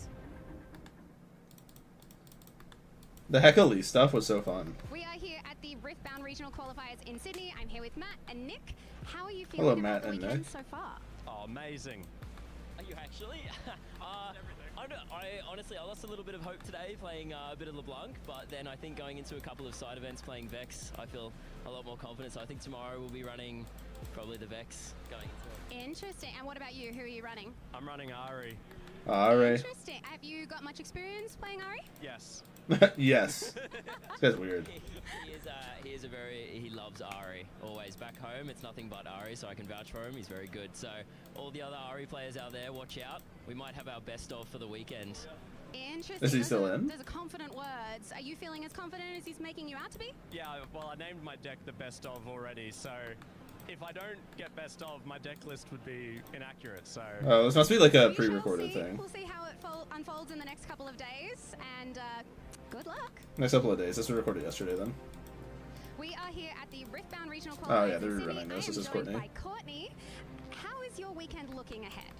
The Heckle stuff was so fun. We are here at the Riftbound Regional Qualifiers in Sydney. I'm here with Matt and Nick. How are you Hello, feeling Matt about the and weekend Nick. so far? Oh, amazing. Are you actually? I I honestly, I lost a little bit of hope today playing a bit of LeBlanc, but then I think going into a couple of side events playing Vex, I feel a lot more confident. So I think tomorrow we'll be running probably the Vex going into it. Interesting. And what about you? Who are you running? I'm running Ari. Ari. Interesting. Have you got much experience playing Ari? Yes. Yes. This guy's weird. He loves Ari. Always back home, it's nothing but Ari, so I can vouch for him. He's very good. So all the other Ari players out there, watch out. We might have our best of for the weekend. Interesting. Is he still in? Those are confident words. Are you feeling as confident as he's making you out to be? Yeah, well, I named my deck the best of already, so if I don't get best of, my deck list would be inaccurate, so... Oh, this must be like a We pre-recorded shall see. thing. We'll see how it unfolds in the next couple of days, and good luck. Next couple of days. This was recorded yesterday then. We are here at the Riftbound Regional Oh Qualifiers yeah, they're in Sydney. running this. I This am is joined Courtney. by Courtney. How is your weekend looking ahead?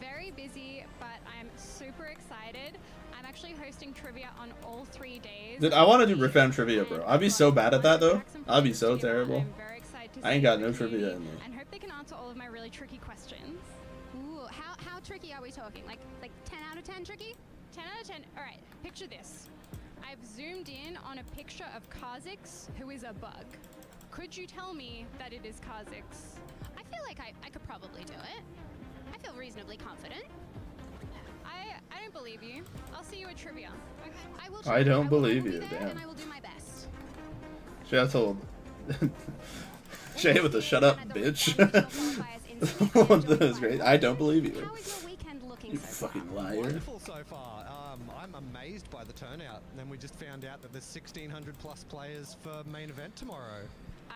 Very busy, but I'm super excited. I'm actually hosting trivia on all 3 days. Dude, I want to do Riftbound trivia, bro. I'd be so bad at that though. I'd be so terrible. I'm very excited to I ain't see got no the trivia community in me. and hope they can answer all of my really tricky questions. Ooh, how tricky are we talking? Like 10 out of 10 tricky? 10 out of 10. All right, picture this. I've zoomed in on a picture of Kha'Zix, who is a bug. Could you tell me that it is Kha'Zix? I feel like I could probably do it. I feel reasonably confident. I don't believe you. I'll see you at trivia. Okay. I will I try. don't I will believe be you, there, damn. And I will do my best. Should have told Shay with the shut up, bitch. That was great. I don't believe you. How is your weekend looking You so far? fucking liar. Wonderful so far. I'm amazed by the turnout. And then we just found out that there's 1,600 plus players for main event tomorrow.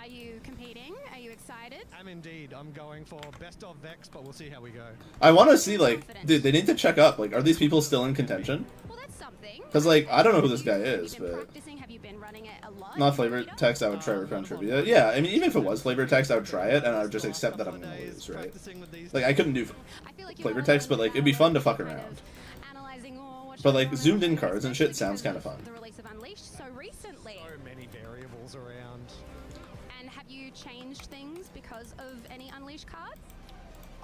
Are you competing? Are you excited? I'm indeed. I'm going for best of Vex, but we'll see how we go. I want to see, like, dude, they need to check up. Like, are these people still in contention? Well, that's something. Because, like, I don't know who this guy is, Have you been but... practicing? Have you been running it a lot? Not flavor text, I would try Riftbound trivia. Yeah, I mean, even if it was flavor text, I would try it, and I would just accept that I'm gonna lose, right? Like, I couldn't do flavor text, but, like, it'd be fun to fuck around. But, like, zoomed in cards and shit sounds kind of fun. The release of Unleashed so recently. So many variables around. And have you changed things because of any Unleashed cards?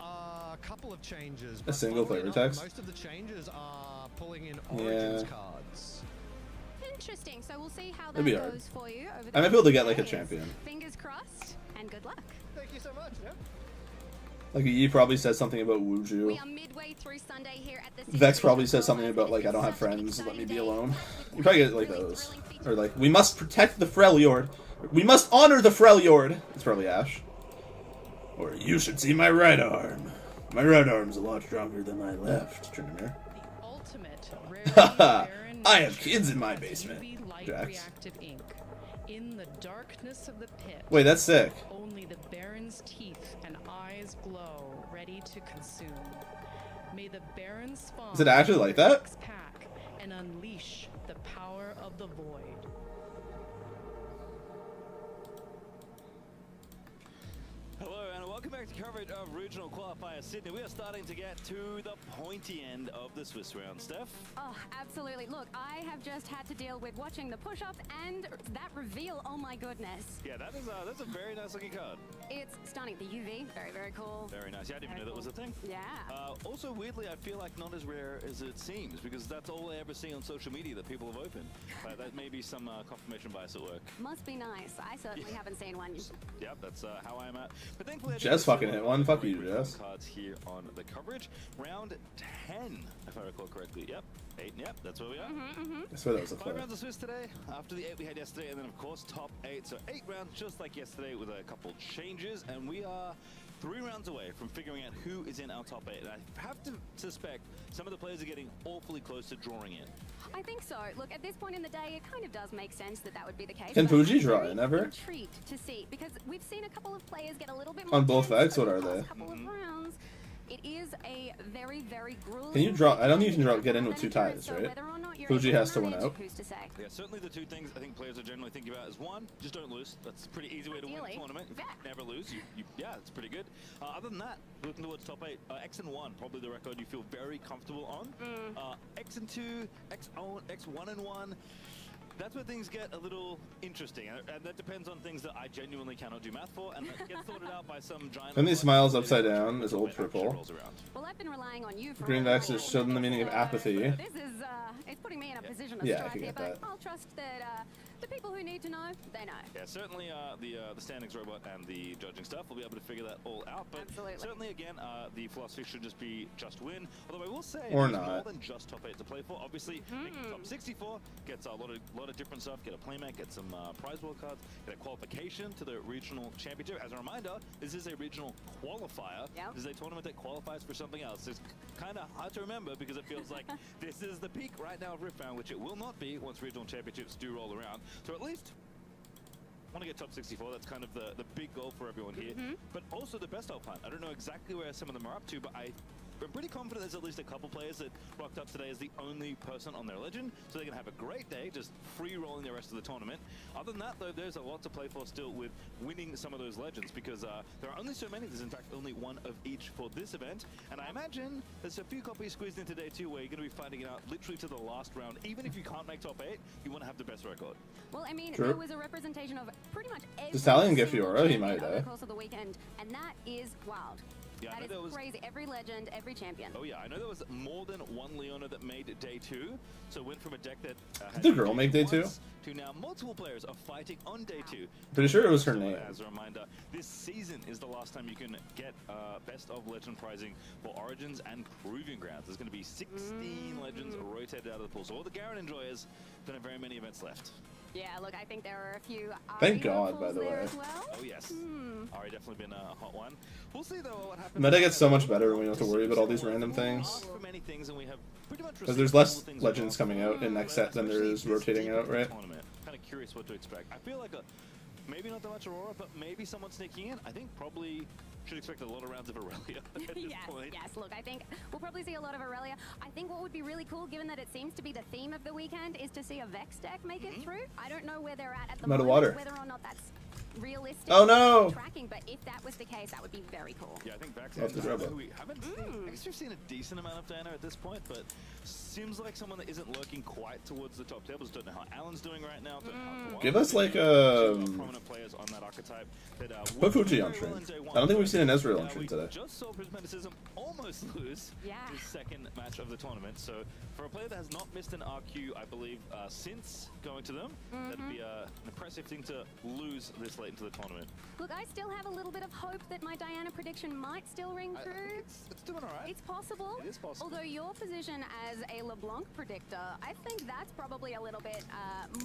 A couple of changes. A single flavor text? Most of the changes are pulling in Origins cards. Interesting. So we'll see how that It'd be hard. goes for you over the I might be able to get, like, a days. champion. Fingers crossed, and good luck. Thank you so much. Yeah. Like, Yi probably says something about We Wuju. are midway through Sunday here at the Vex probably says something about, like, I don't have friends, let me be alone. You probably get, like, those. Or, like, we must protect the Freljord. We must honor the Freljord. It's probably Ash. Or, you should see my right arm. My right arm's a lot stronger than my left. Trinamir. The ultimate Haha! I have kids in my basement. UV light Jax. reactive ink. In the darkness of the pit. Wait, that's sick. Only the Baron's teeth and eyes glow, ready to consume. May the Baron spawn. Is it actually like that? Next pack and unleash the power of the void. Hello and welcome back to coverage of Regional Qualifier Sydney. We are starting to get to the pointy end of the Swiss round, Steph. Oh, absolutely. Look, I have just had to deal with watching the push-ups and that reveal. Oh my goodness. Yeah, that's a very nice looking card. It's stunning. The UV, very, very cool. Very nice. Yeah, I didn't even know that was a thing. Yeah. Also, weirdly, I feel like not as rare as it seems because that's all I ever see on social media that people have opened. That may be some confirmation bias at work. Must be nice. I certainly haven't seen one. Yep, that's how I'm at. But thankfully, Jess fucking hit one. Fuck you, Jess. Cards here on the coverage. Round 10, if I recall correctly. Yep. 8, yep, that's where we are. I swear that was a 5 play. rounds of Swiss today, after the 8 we had yesterday, and then of course top 8. So 8 rounds just like yesterday with a couple changes, and we are 3 rounds away from figuring out who is in our top 8. And I have to suspect some of the players are getting awfully close to drawing in. I think so. Look, at this point in the day, it kind of does make sense that that would be the case. Can but Fuji I'm draw very in ever? intrigued to see, because we've seen a couple of players get a little bit more On both tense Vex, what over are the they? past couple of rounds. It is a very, very grueling. Can you draw? I don't think you can draw. Get in with 2 ties, So right? whether or not you're Fuji able has to win manage, out. Who's to say? Yeah, certainly the 2 things I think players are generally thinking about is 1, just don't lose. That's a pretty easy way to win Ideally. a tournament. Yeah. Never lose. Yeah, that's pretty good. Other than that, looking towards top 8, X and 1, probably the record you feel very comfortable on. X and 2, X1 and 1. that's where things get a little interesting, and that depends on things that I genuinely cannot do math for, and that gets sorted out by some giant... When he smiles upside down is old purple. Well, I've been relying on you for Green Vex has showed them the meaning of apathy. This is, it's putting me in a position of Yeah, I strife can here, get but that. I'll trust that the people who need to know, they know. Yeah, certainly the standings robot and the judging stuff will be able to figure that all out, but certainly, again, the philosophy should just be just win, although I will say Or there's not. more than just top 8 to play for. Obviously, making top 64 gets a lot of different stuff, get a playmat, get some prize world cards, get a qualification to the regional championship. As a reminder, this is a regional qualifier. Yep. This is a tournament that qualifies for something else. It's kind of hard to remember because it feels like this is the peak right now of Riftbound, which it will not be once regional championships do roll around. So at least want to get top 64. That's kind of the big goal for everyone here. But also the best of hunt. I don't know exactly where some of them are up to, but I'm pretty confident there's at least a couple players that rocked up today as the only person on their legend, so they can have a great day, just free rolling the rest of the tournament. Other than that, though, there's a lot to play for still with winning some of those legends, because there are only so many. There's in fact only one of each for this event, and I imagine there's a few copies squeezed in today too, where you're going to be fighting it out literally to the last round. Even if you can't make top 8, you want to have the best record. Well, I mean, Sure. there was a representation of pretty much every Does Talion get single Fiora? He champion might, over eh? the course of the weekend, and that is wild. Yeah, I That know is there was- crazy. Every legend, every champion. Oh yeah, I know there was more than one Leona that made day 2, so went from a deck that had Did the girl make day 2? once to now multiple players are fighting on day 2. Pretty sure it was her So, name. As a reminder, this season is the last time you can get best of legend prizing for Origins and Proving Grounds. There's going to be 16 legends rotated out of the pool, so all the Garen enjoyers don't have very many events left. Yeah, look, I think there are a few. Thank Ari God, by hopefuls the there way. as well. Oh yes, Ari definitely been a hot one. We'll see though what happens. Meta gets so much better when we don't have to worry about all these random things. For many things, and we have pretty much Because there's less legends coming out in next set than there is rotating out, right? Kind of curious what to expect. I feel like maybe not that much Aurora, but maybe someone sneaking in. I think probably should expect a lot of rounds of Aurelia at this point. Yes, look, I think we'll probably see a lot of Aurelia. I think what would be really cool, given that it seems to be the theme of the weekend, is to see a Vex deck make it through. I don't know where they're at the I'm out of moment, water. whether or not that's realistic. Oh, no! Tracking, but if that was the case, that would be very cool. Yeah, I think Vex Off the is dribble. who we haven't seen. I guess we've seen a decent amount of Diana at this point, but seems like someone that isn't lurking quite towards the top tables. Don't know how Alan's doing right now. Don't know how Give us like prominent players on that archetype that put Fuji on stream. I don't think we've seen an Ezreal on stream we today. just saw Prismaticism almost lose his second match of the tournament. So for a player that has not missed an RQ, I believe, since going to them, that'd be an impressive thing to lose this late into the tournament. Look, I still have a little bit of hope that my Diana prediction might still ring true. It's doing all right. It's possible. It is possible. Although your position as a LeBlanc predictor, I think that's probably a little bit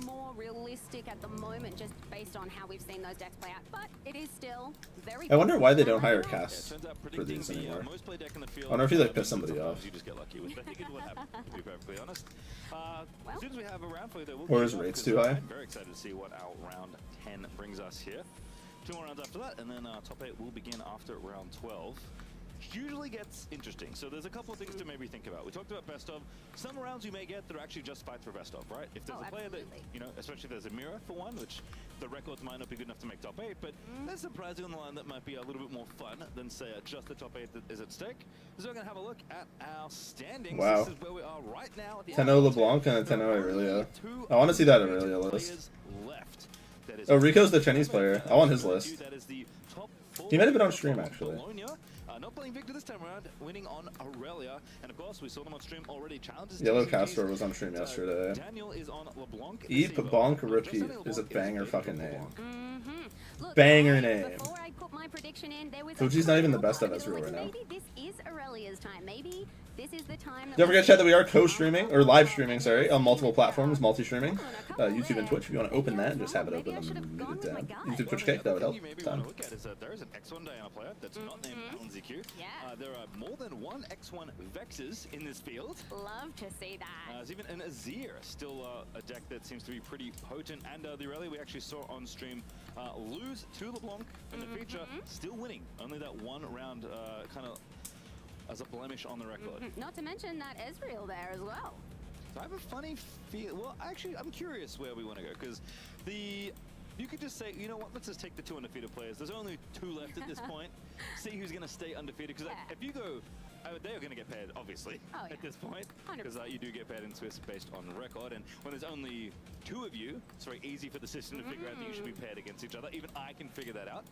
more realistic at the moment, just based on how we've seen those decks play out. But it is still very. I wonder why they don't hire possible. Cass Turns out for predicting these the anymore. most play deck in the field. I wonder if he like pissed somebody off. You just get lucky with. I think it would happen, to be perfectly honest. As soon as we have a round for you, we'll Or get his it up, rates 'cause, too high? I'm very excited to see what our round 10 brings us here. 2 more rounds after that, and then top 8 will begin after round 12. Usually gets interesting, so there's a couple of things to maybe think about. We talked about best of. Some rounds you may get that are actually just fights for best of, right? If there's a player that, you know, especially if there's a mirror for one, which the records might not be good enough to make top 8, but there's some prizing on the line that might be a little bit more fun than, say, just the top 8 that is at stake. So we're going to have a look at our standings. Wow. This is where we are right now. At the 10-0 LeBlanc and a 10-0 Aurelia. I want to see that Aurelia list. left. That is Oh, Rico's the Chinese player. I want his list. That is the top 4 He might have been on stream, actually. Bologna, not playing Victor this time around, winning on Aurelia, and of course we saw them on stream already. Challenges. Yellow Castor was on stream yesterday. Daniel is on LeBlanc. Eep Bonk Repeat is a banger fucking name. Look, Banger name. Before I put my prediction in, there was Fuji's not even the best of Ezreal right now. Maybe this is Aurelia's time. Maybe this is the time. Don't forget, chat, that we are co-streaming, or live streaming, sorry, on multiple platforms, multi-streaming. YouTube and Twitch, if you want to open that and just have it open and mute it down. YouTube, Twitch, cake, that would help. You maybe Ton. want to look at is that there is an X1 Diana player that's not named Alan ZQ. There are more than one X1 Vexes in this field. Love to see that. There's even an Azir, still a deck that seems to be pretty potent. And the Aurelia we actually saw on stream lose to LeBlanc in the feature, still winning. Only that one round kind of as a blemish on the record. Not to mention that Ezreal there as well. So I have a funny feel. Well, actually, I'm curious where we want to go, because you could just say, you know what, let's just take the 2 undefeated players. There's only 2 left at this point. See who's going to stay undefeated. Because if you go They are going to get paired, obviously, at this point, because you do get paired in Swiss based on record, and when there's only 2 of you, it's very easy for the system to figure out that you should be paired against each other. Even I can figure that out.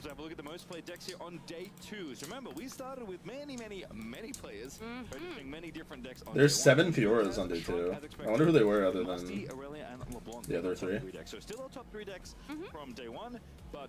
So have a look at the most played decks here on day 2. So remember, we started with many players, registering many different decks on There's day 7 Fioras on day 2. I wonder who they were other than the other 3. So still our top 3 decks from day 1, but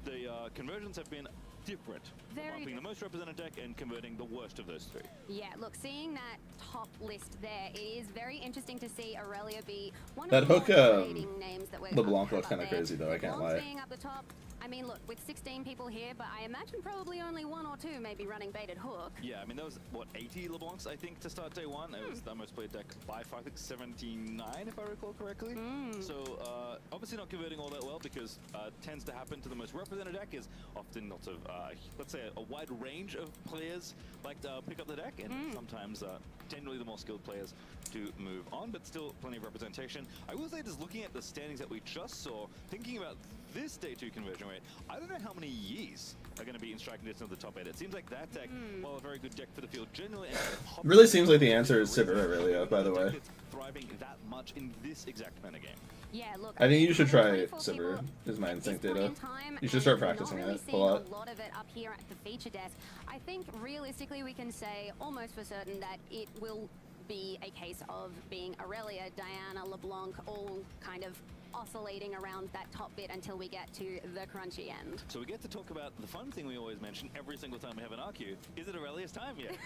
the conversions have been different. Very being the most represented deck and converting the worst of those 3. Yeah, look, seeing that top list there, it is very interesting to see Aurelia be one That of the hook, more exciting names that we're LeBlanc looks up kind of there. crazy though, I can't LeBlanc lie. being up the top, I mean, look, with 16 people here, but I imagine probably only 1 or 2 maybe running baited hook. Yeah, I mean, there was, what, 80 LeBlancs, I think, to start day 1. It was the most played deck by far, I think 79, if I recall correctly. So, obviously not converting all that well, because tends to happen to the most represented deck is often lots of, let's say, a wide range of players like to pick up the deck, and sometimes generally the more skilled players do move on, but still plenty of representation. I will say, just looking at the standings that we just saw, thinking about this day 2 conversion rate, I don't know how many years are going to be in striking distance of the top 8. It seems like that deck, while a very good deck for the field generally, Really seems like the answer is Sivir Aurelia, by the way. thriving that much in this exact meta game. Yeah, look, I think you should try Sivir, is my instinct data. You should start practicing it a lot. A lot of it up here at the feature desk. I think realistically we can say almost for certain that it will be a case of being Aurelia, Diana, LeBlanc, all kind of oscillating around that top bit until we get to the crunchy end. So we get to talk about the fun thing we always mention every single time we have an RQ. Is it Aurelia's time yet?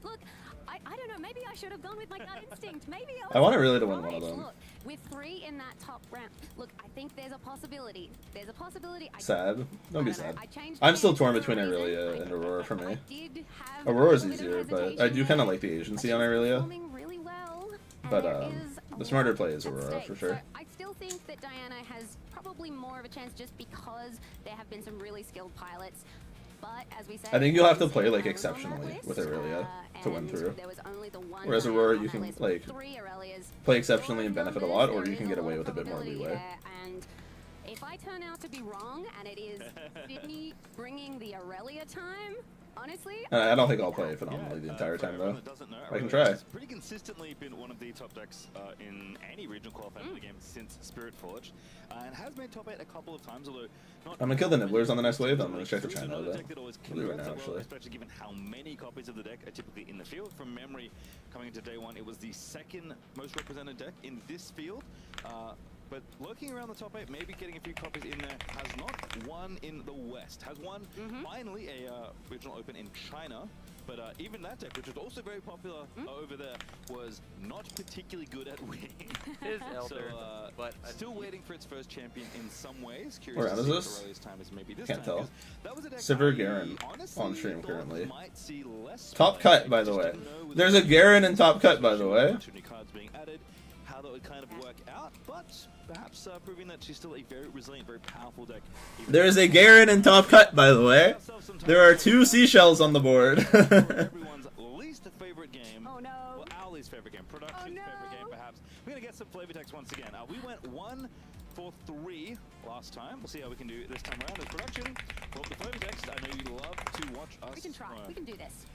Look, I don't know, maybe I should have gone with my gut instinct. Maybe I want it really to win one of them. Look, with 3 in that top round, look, I think there's a possibility. There's a possibility. Sad. Don't be sad. I'm still torn between Aurelia and Aurora for me. Aurora's easier, but I do kind of like the agency on Aurelia. Really well, but the smarter play is Aurora for sure. I still think that Diana has probably more of a chance just because there have been some really skilled pilots. But as we said, I think you'll have to play like exceptionally with Aurelia to win through. Whereas Aurora, you can like play exceptionally and benefit a lot, or you can get away with a bit more leeway. And if I turn out to be wrong, and it is Sydney bringing the Aurelia time, honestly, I don't think I'll play phenomenally the entire time though. I can try. It's pretty consistently been one of the top decks in any regional qualifying for the game since Spirit Forge, and has made top 8 a couple of times, although not I'm gonna kill the Nibblers on the next wave. I'm gonna check the channel though. Really right now, actually. Especially given how many copies of the deck are typically in the field. From memory, coming into day 1, it was the 2nd most represented deck in this field. But lurking around the top 8, maybe getting a few copies in there, has not won in the West. Has won finally a regional open in China, but even that deck, which was also very popular over there, was not particularly good at winning. It is Elder, so, but still waiting for its first champion in some ways. Curious Where to is see if this? Aurelia's time is maybe this Can't time, tell. that was a deck Sivir I Garen honestly on stream thought currently. might see less Top play. cut, by the Just way. didn't know with There's a Garen in top cut, by the way. opportunity cards being added, how that would kind of work out, but perhaps proving that she's still a very resilient, very powerful deck. There is a Garen in top cut, by the way. There are 2 seashells on the board. Everyone's least favorite game. Oh no. Well, our least favorite game. Production's favorite game, perhaps. We're going to get some flavor text once again. We went 1 for 3 last time. We'll see how we can do this time around. As production, well, the flavor text, I know you love to watch us. We can try. We can do this.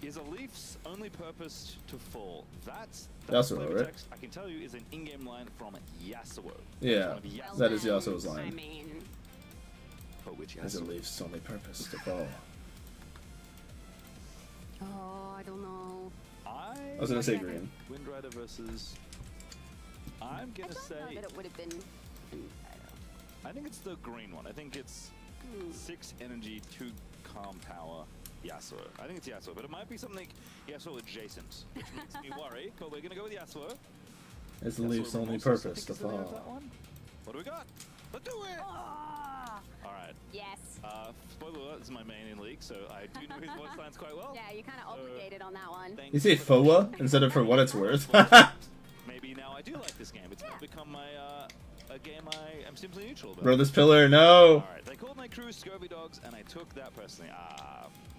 Is a Leaf's only purpose to fall? That's Yasuo, flavor right? text I can tell you is an in-game line from Yasuo. Yeah, that is Yasuo's line. I mean, For which Is a Yasuo? Leaf's only purpose to fall. oh, I don't know. I was gonna say green. Wind Rider versus. I'm gonna say. I that it would have been. I think it's the green one. I think it's 6 energy, 2 calm power. Yasuo. I think it's Yasuo, but it might be something Yasuo adjacent, which makes me worry. But we're gonna go with Yasuo. Is the Yasuo Leaf's only Remorse, I purpose think, to is the name of fall. that one. What do we got? Let's do it! All right. Yes. Spoiler alert, this is my main in league, so I do know his voice lines quite well. Yeah, you're kind of obligated on that one. You say FOA instead of for what it's worth? Maybe now I do like this game. It's become my a game I am simply neutral about. Bro, this pillar, no! Alright, they called my crew Scurvy Dogs, and I took that personally.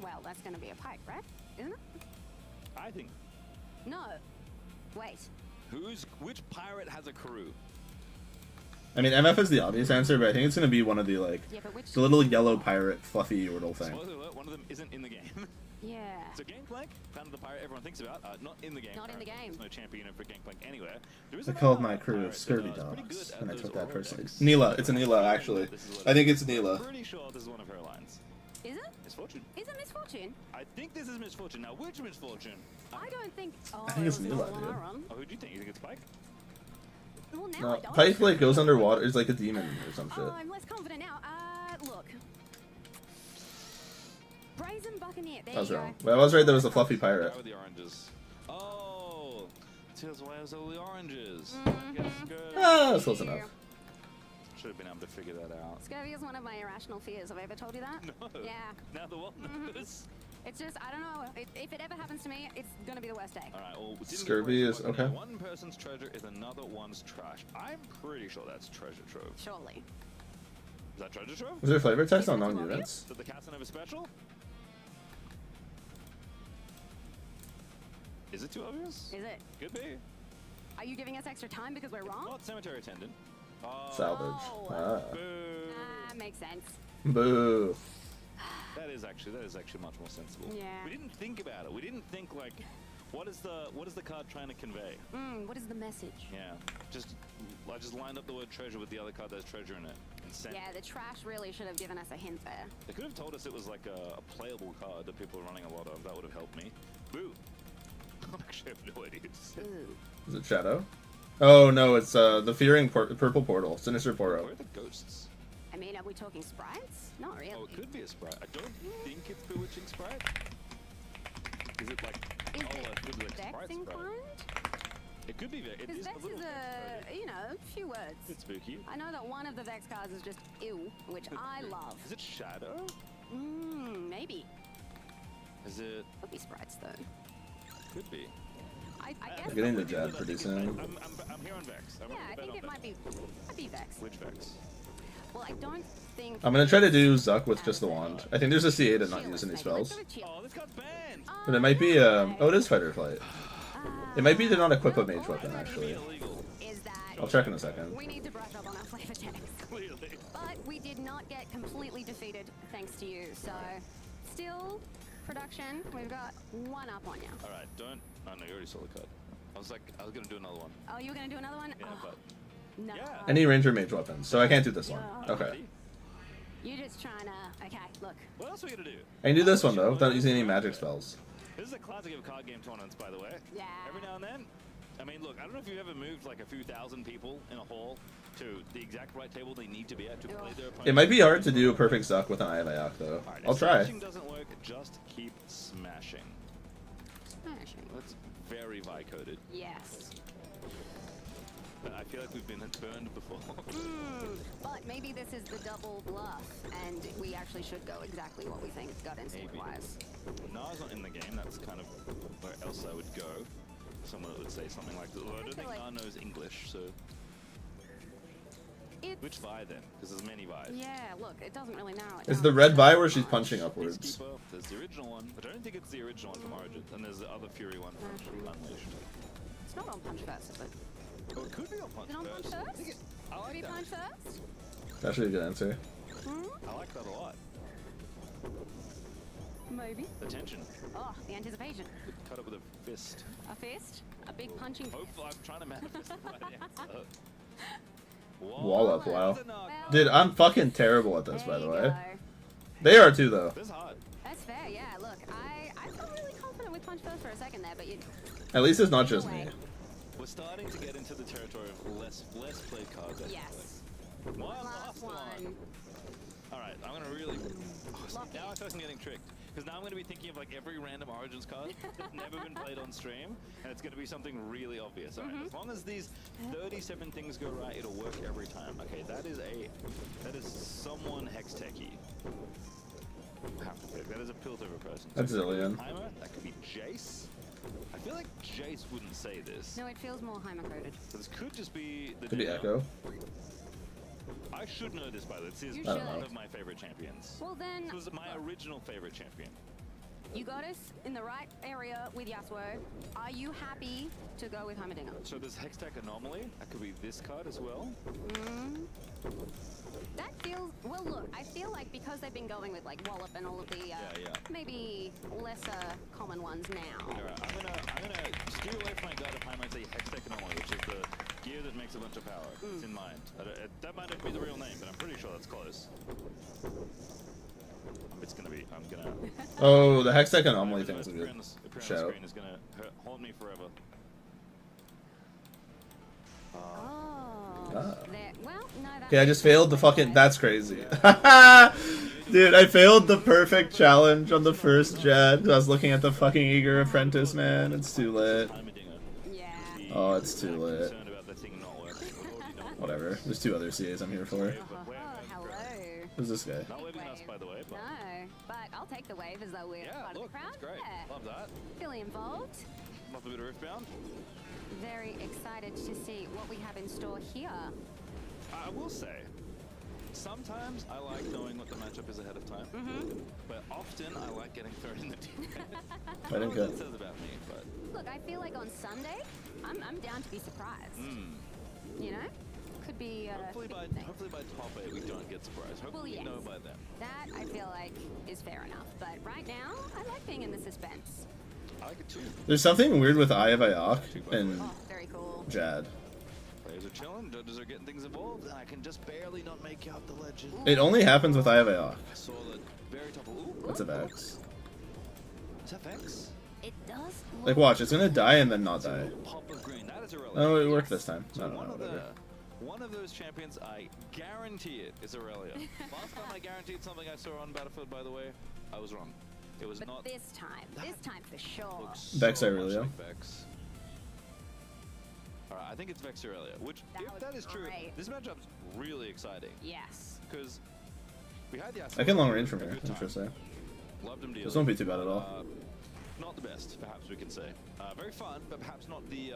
Well, that's going to be a pike, right? Isn't it? I think. No. Wait. Which pirate has a crew? I mean, MF is the obvious answer, but I think it's gonna be one of the, like, Yeah, but which... the little yellow pirate fluffy Yordle thing. Spoiler alert, one of them isn't in the game. Yeah. So Gangplank, kind of the pirate everyone thinks about, not in the game. Not in the game. There's no champion for Gangplank anywhere. There is I another called my crew pirate Scurvy that, pretty Dogs, good at and I those took that aura personally. decks. Neela, it's a Neela actually. I think it's Neela. I'm pretty sure this is one of her lines. Is it? Misfortune. Is it Misfortune? I think this is Misfortune. Now, which Misfortune? I don't think. Oh, I think it's it was Neela, the one dude. I run. Oh, who do you think? You think it's Spike? Well, now No, I don't. Pike like goes underwater. It's like a demon or some shit. Oh, I'm less confident now. Look. Brazen Buccaneer. There I was you wrong. go. Well, I was right. There was a fluffy pirate. Where are the oranges? Oh, Tails away with all the oranges. Yes, good. Ah, that's close enough. Should have been able to figure that out. Scurvy is one of my irrational fears. Have I ever told you that? No. Yeah. Now the one knows. It's just, I don't know. If it ever happens to me, it's going to be the worst day. All right, well, we didn't get Scurvy away is from okay. One person's treasure is another one's trash. I'm pretty sure that's treasure trove. Surely. Is that treasure trove? Was there flavor text on non-units? Is it the Casanova special? Is it too obvious? Is it? Could be. Are you giving us extra time because we're wrong? Not cemetery attendant. Salvage. Ah. Makes sense. Boo. That is actually much more sensible. Yeah. We didn't think about it. We didn't think like, what is the card trying to convey? What is the message? Yeah. I just lined up the word treasure with the other card that has treasure in it. And sent Yeah, the trash really should have given us a hint there. They could have told us it was like a playable card that people are running a lot of. That would have helped me. Boo. I actually have no idea. Is it Shadow? Oh no, it's the Fearing Purple Portal, Sinister Poro. Where are the ghosts? I mean, are we talking sprites? Not really. Oh, it could be a sprite. I don't think it's Bewitching Sprite. Is it like... Is it could be like Vex Sprite inclined? It could be Vex. It Because is Vex a little is Vex-coded. you know, a few words. It's spooky. I know that one of the Vex cards is just ew, which I love. Is it Shadow? Maybe. Is it... Could be sprites though. Could be. I guess. We're getting the Jad pretty soon. I'm here on Vex. Yeah, I think it might be Vex. Which Vex? Well, I don't think. I'm gonna try to do Zuck with just the wand. I think there's a C8 to not use any spells. Oh, this card's banned! But it might be, oh, it is Fighter Flight. It might be to not equip a mage weapon, actually. I'll check in a second. We need to brush up on our flavor text. Clearly. But we did not get completely defeated thanks to you, so still production, we've got one up on you. Alright, don't... Oh no, you already saw the card. I was gonna do another one. Oh, you were gonna do another one? Yeah, but... No. Yeah. Any ranger mage weapons, so I can't do this one. Okay. You're just trying to... Okay, look. What else are we gonna do? I can do this one, though, without using any magic spells. This is a classic of card game tournaments, by the way. Yeah. Every now and then. I mean, look, I don't know if you've ever moved like a few thousand people in a hall to the exact right table they need to be at to play their opponent. It might be hard to do a perfect Zuck with an Eye of Ayok, though. Right, I'll if try. smashing doesn't work, just keep smashing. Smashing. That's very Vi-coded. Yes. But I feel like we've been burned before. But maybe this is the double bluff, and we actually should go exactly what we think gut instinct-wise. Na's not in the game, that's kind of where else I would go. Someone would say something like that. Although I don't think Na knows English, so... Which Vi then? Because there's many Vi's. Yeah, look, it doesn't really narrow it Is down. the red Vi where she's punching upwards? Peacekeeper, there's the original one, but I don't think it's the original one from Origin. And there's the other Fury one from Unleashed. It's not on punch first, is it? Oh, it could be on punch Is it on punch first. first? I like Could be that. punch first? It's actually a good answer. I like that a lot. Maybe. The tension. Oh, the anticipation. Cut it with a fist. A fist? A big punching fist. Hopefully, I'm trying to manifest the right answer. Wall up, wow. Dude, I'm fucking terrible at this, by the way. They are too, though. This is hard. That's fair, yeah. Look, I felt really confident with punch first for a second there, but you... At least it's not just me. We're starting to get into the territory of less played cards. Yes. One last one. Alright, I'm gonna really... Oh, now I feel like I'm getting tricked. Because now I'm going to be thinking of like every random Origins card that's never been played on stream, and it's going to be something really obvious. Alright, as long as these 37 things go right, it'll work every time. Okay, that is someone Hextechy. That is a Piltover person. That's Zillion. Heimer, that could be Jace. I feel like Jace wouldn't say this. No, it feels more Heimer-coded. So this could just be the Could be Echo. I should know this, by the way. This is You one should. of my favorite champions. Well then... This was my original favorite champion. You got us in the right area with Yasuo. Are you happy to go with Heimerdinger? So there's Hextech Anomaly. That could be this card as well. That feels, well look, I feel like because they've been going with like Wallop and all of the maybe lesser common ones now. Alright, I'm gonna steer away from my guard of Heimer and say Hextech Anomaly, which is the gear that makes a bunch of power. It's in mind. That might not be the real name, but I'm pretty sure that's close. It's gonna be, I'm gonna... Oh, the Hextech Anomaly thing is a good show. Screen is gonna haunt me forever. Okay, I just failed the fucking... That's crazy. Dude, I failed the perfect challenge on the first Jad. I was looking at the fucking Eager Apprentice, man. It's too lit. Oh, it's too lit. Whatever. There's 2 other CAs I'm here for. Who's this guy? Not waving us, by the way. But... No, but I'll take the wave as though we're part of the crowd. That's great. Love that. Feeling involved. Love a bit of Riftbound. Very excited to see what we have in store here. I will say, sometimes I like knowing what the matchup is ahead of time, but often I like getting thrown in the deep end. I don't know what that says about me, but... Look, I feel like on Sunday, I'm down to be surprised. You know? Could be hopefully by top 8 we don't get surprised. Hopefully we know by then. That I feel like is fair enough. But right now, I like being in the suspense. I like it too. There's something weird with Eye of Ayok and very cool. Jad. Players are chilling, judges are getting things involved, and I can just barely not make out the legend. It only happens with Eye of Ayok. I saw the very top of... Ooh. That's a Vex. Is that Vex? It does. Like, watch, it's gonna die and then not die. Pop of green. That is irrelevant. Oh, it worked this time. So I don't know, whatever. One of those champions, I guarantee it, is Aurelia. Last time I guaranteed something I saw on Battlefield, by the way, I was wrong. It was not. This time for sure. Vex Aurelia. Like Vex. Alright, I think it's Vex Aurelia, which, if that is true, this matchup's really exciting. Yes. Because we had the I can long range from here, interesting. Loved him dearly. This won't be too bad at all. Not the best, perhaps we can say. Very fun, but perhaps not the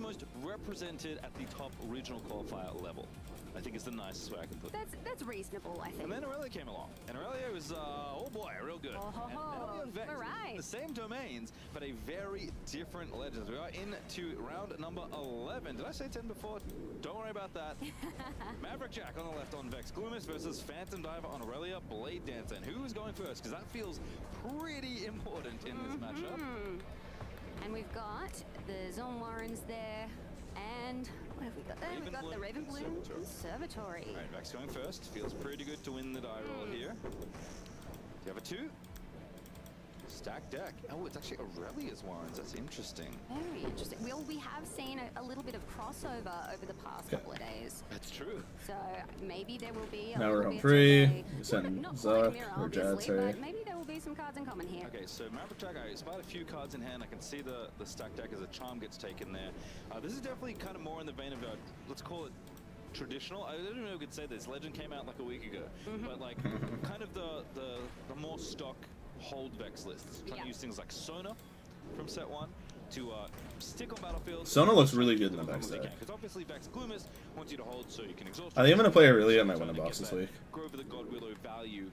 most represented at the top regional qualifier level. I think it's the nicest way I can put it. That's reasonable, I think. And then Aurelia came along, and Aurelia was, oh boy, real good. And now we have Vex, the same domains, but a very different legends. We are into round number 11. Did I say 10 before? Don't worry about that. Maverick Jack on the left on Vex Gloomis versus Phantom Diver on Aurelia Blade Dancer. And who is going first? Because that feels pretty important in this matchup. And we've got the Zone Warrens there, and what have we got there? We've got the Raven Bloom Conservatory. Alright, Vex going first. Feels pretty good to win the die roll here. Do you have a 2? Stack deck. Oh, it's actually Aurelia's Warrens. That's interesting. Very interesting. Well, we have seen a little bit of crossover over the past couple of days. That's true. So maybe there will be a now we're little home bit free. of We send Zuck or Jad, sorry. but maybe there will be some cards in common here. Okay, so Maverick Jack, I spied a few cards in hand. I can see the stack deck as a charm gets taken there. This is definitely kind of more in the vein of, let's call it traditional. I don't even know if we could say this. Legend came out like a week ago. But like, kind of the more stock hold Vex lists. Trying to use things like Sona from set 1 to stick on battlefield. Sona looks really good in the Vex deck. Because obviously Vex Gloomis wants you to hold so you can exhaust. I think I'm gonna play Aurelia in my winner box this week. Grow for the God Willow value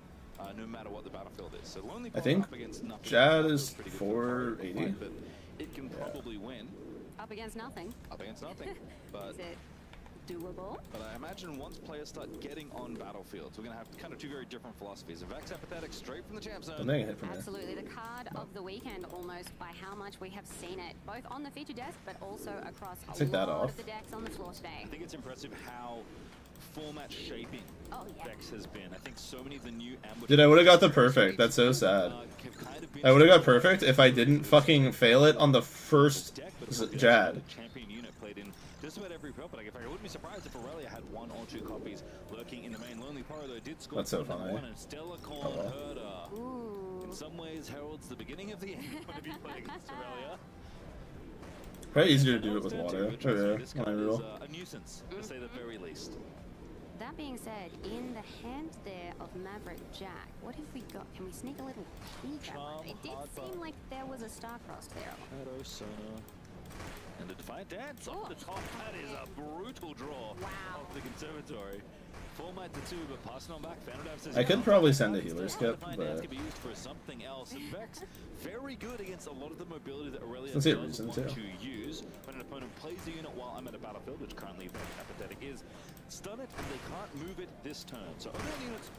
no matter what the battlefield is. So lonely I think up against nothing. Jad is 480. But it can probably win. Up against nothing. Up against nothing. But is it doable? But I imagine once players start getting on battlefields, we're going to have kind of 2 very different philosophies. A Vex Apathetic straight from the champ zone. Absolutely. The card of the weekend almost by how much we have seen it, both on the feature desk, but also across a lot of the decks on the floor today. I think it's impressive how format shaping Vex has been. I think so many of the new ambush. Dude, I would have got the perfect. That's so sad. I would have got perfect if I didn't fucking fail it on the first Jad. Champion unit played in just about every prop, but I wouldn't be surprised if Aurelia had 1 or 2 copies lurking in the main. Lonely Poro though did score. That's so funny. And Stellar Corn Herder in some ways heralds the beginning of the end when you play against Aurelia. Probably easier to do it with water. When I rule. A nuisance, to say the very least. That being said, in the hand there of Maverick Jack, what have we got? Can we sneak a little peek at it? It did seem like there was a Starcrossed there. Hello, Sona. And a Defiant Dance off the top. That is a brutal draw of the Conservatory. Format the two, but passing on back. I could probably send a healer skip, but could be used for something else. And Vex, very good against a lot of the mobility that Aurelia Let's see a does reason want to. use. When an opponent plays the unit while I'm at a battlefield, which currently Vex Apathetic is, stun it, and they can't move it this turn. So only when units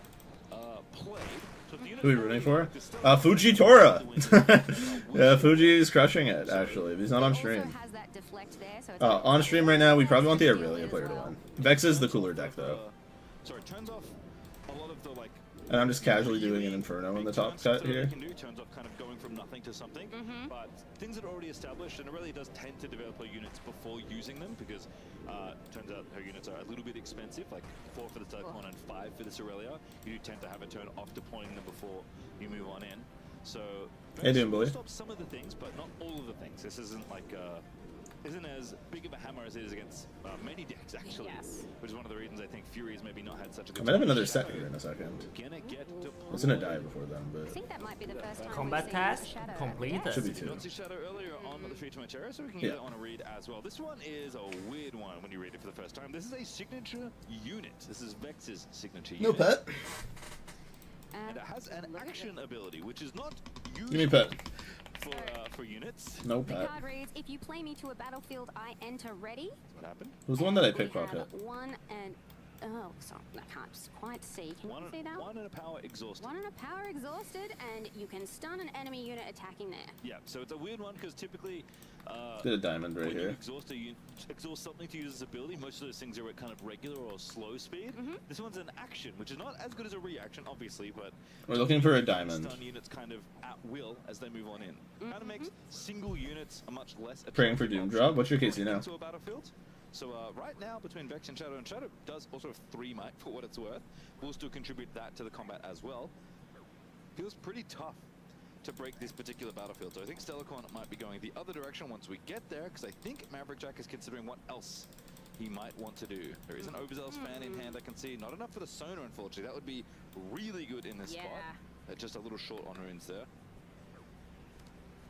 played. So the unit who are we rooting for? Fuji Tora! Yeah, Fuji is crushing it, actually. He's not on stream. On stream right now, we probably want the Aurelia player to win. Vex is the cooler deck, though. Sorry, turns off a lot of the like. And I'm just casually doing an Inferno in the top cut here. Turns off kind of going from nothing to something, but things that are already established, and it really does tend to develop her units before using them because turns out her units are a little bit expensive, like 4 for the Telecon and 5 for this Aurelia. You do tend to have a turn off deploying them before you move on in. So hey, doing bully. Stop some of the things, but not all of the things. This isn't like isn't as big of a hammer as it is against many decks, actually. Yes. Which is one of the reasons I think Fury's maybe not had such a good I might have another set here in a second. It's gonna die before then, but I think that might be the first time combat task completed. Should be 2. Not see Shadow earlier on the free to my chair, so we can get it on a read as well. This one is a weird one when you read it for the first time. This is a signature unit. This is Vex's signature unit. No pet. And it has an action ability, which is not Give me pet. For units. No The pet. card reads, if you play me to a battlefield, I enter ready. What happened? Who's the one that I We pickpocket? have 1 and... Oh, sorry, I can't quite see. Can you see that? 1 and a power exhausted. 1 and a power exhausted, and you can stun an enemy unit attacking there. Yeah, so it's a weird one because typically Did a diamond right when you here. exhaust something to use its ability, most of those things are at kind of regular or slow speed. This one's an action, which is not as good as a reaction, obviously, but We're looking for a diamond. Stun units kind of at will as they move on in. Kind of makes single units a much less Praying for Doom drop. What's your KC now? into a battlefield. So right now between Vex and Shadow does also have 3 might for what it's worth. We'll still contribute that to the combat as well. Feels pretty tough to break this particular battlefield. So I think Stellarcon might be going the other direction once we get there, because I think Maverick Jack is considering what else he might want to do. There is an Overzealous fan in hand, I can see. Not enough for the Sonar, unfortunately. That would be really good in this spot. Just a little short on runes there.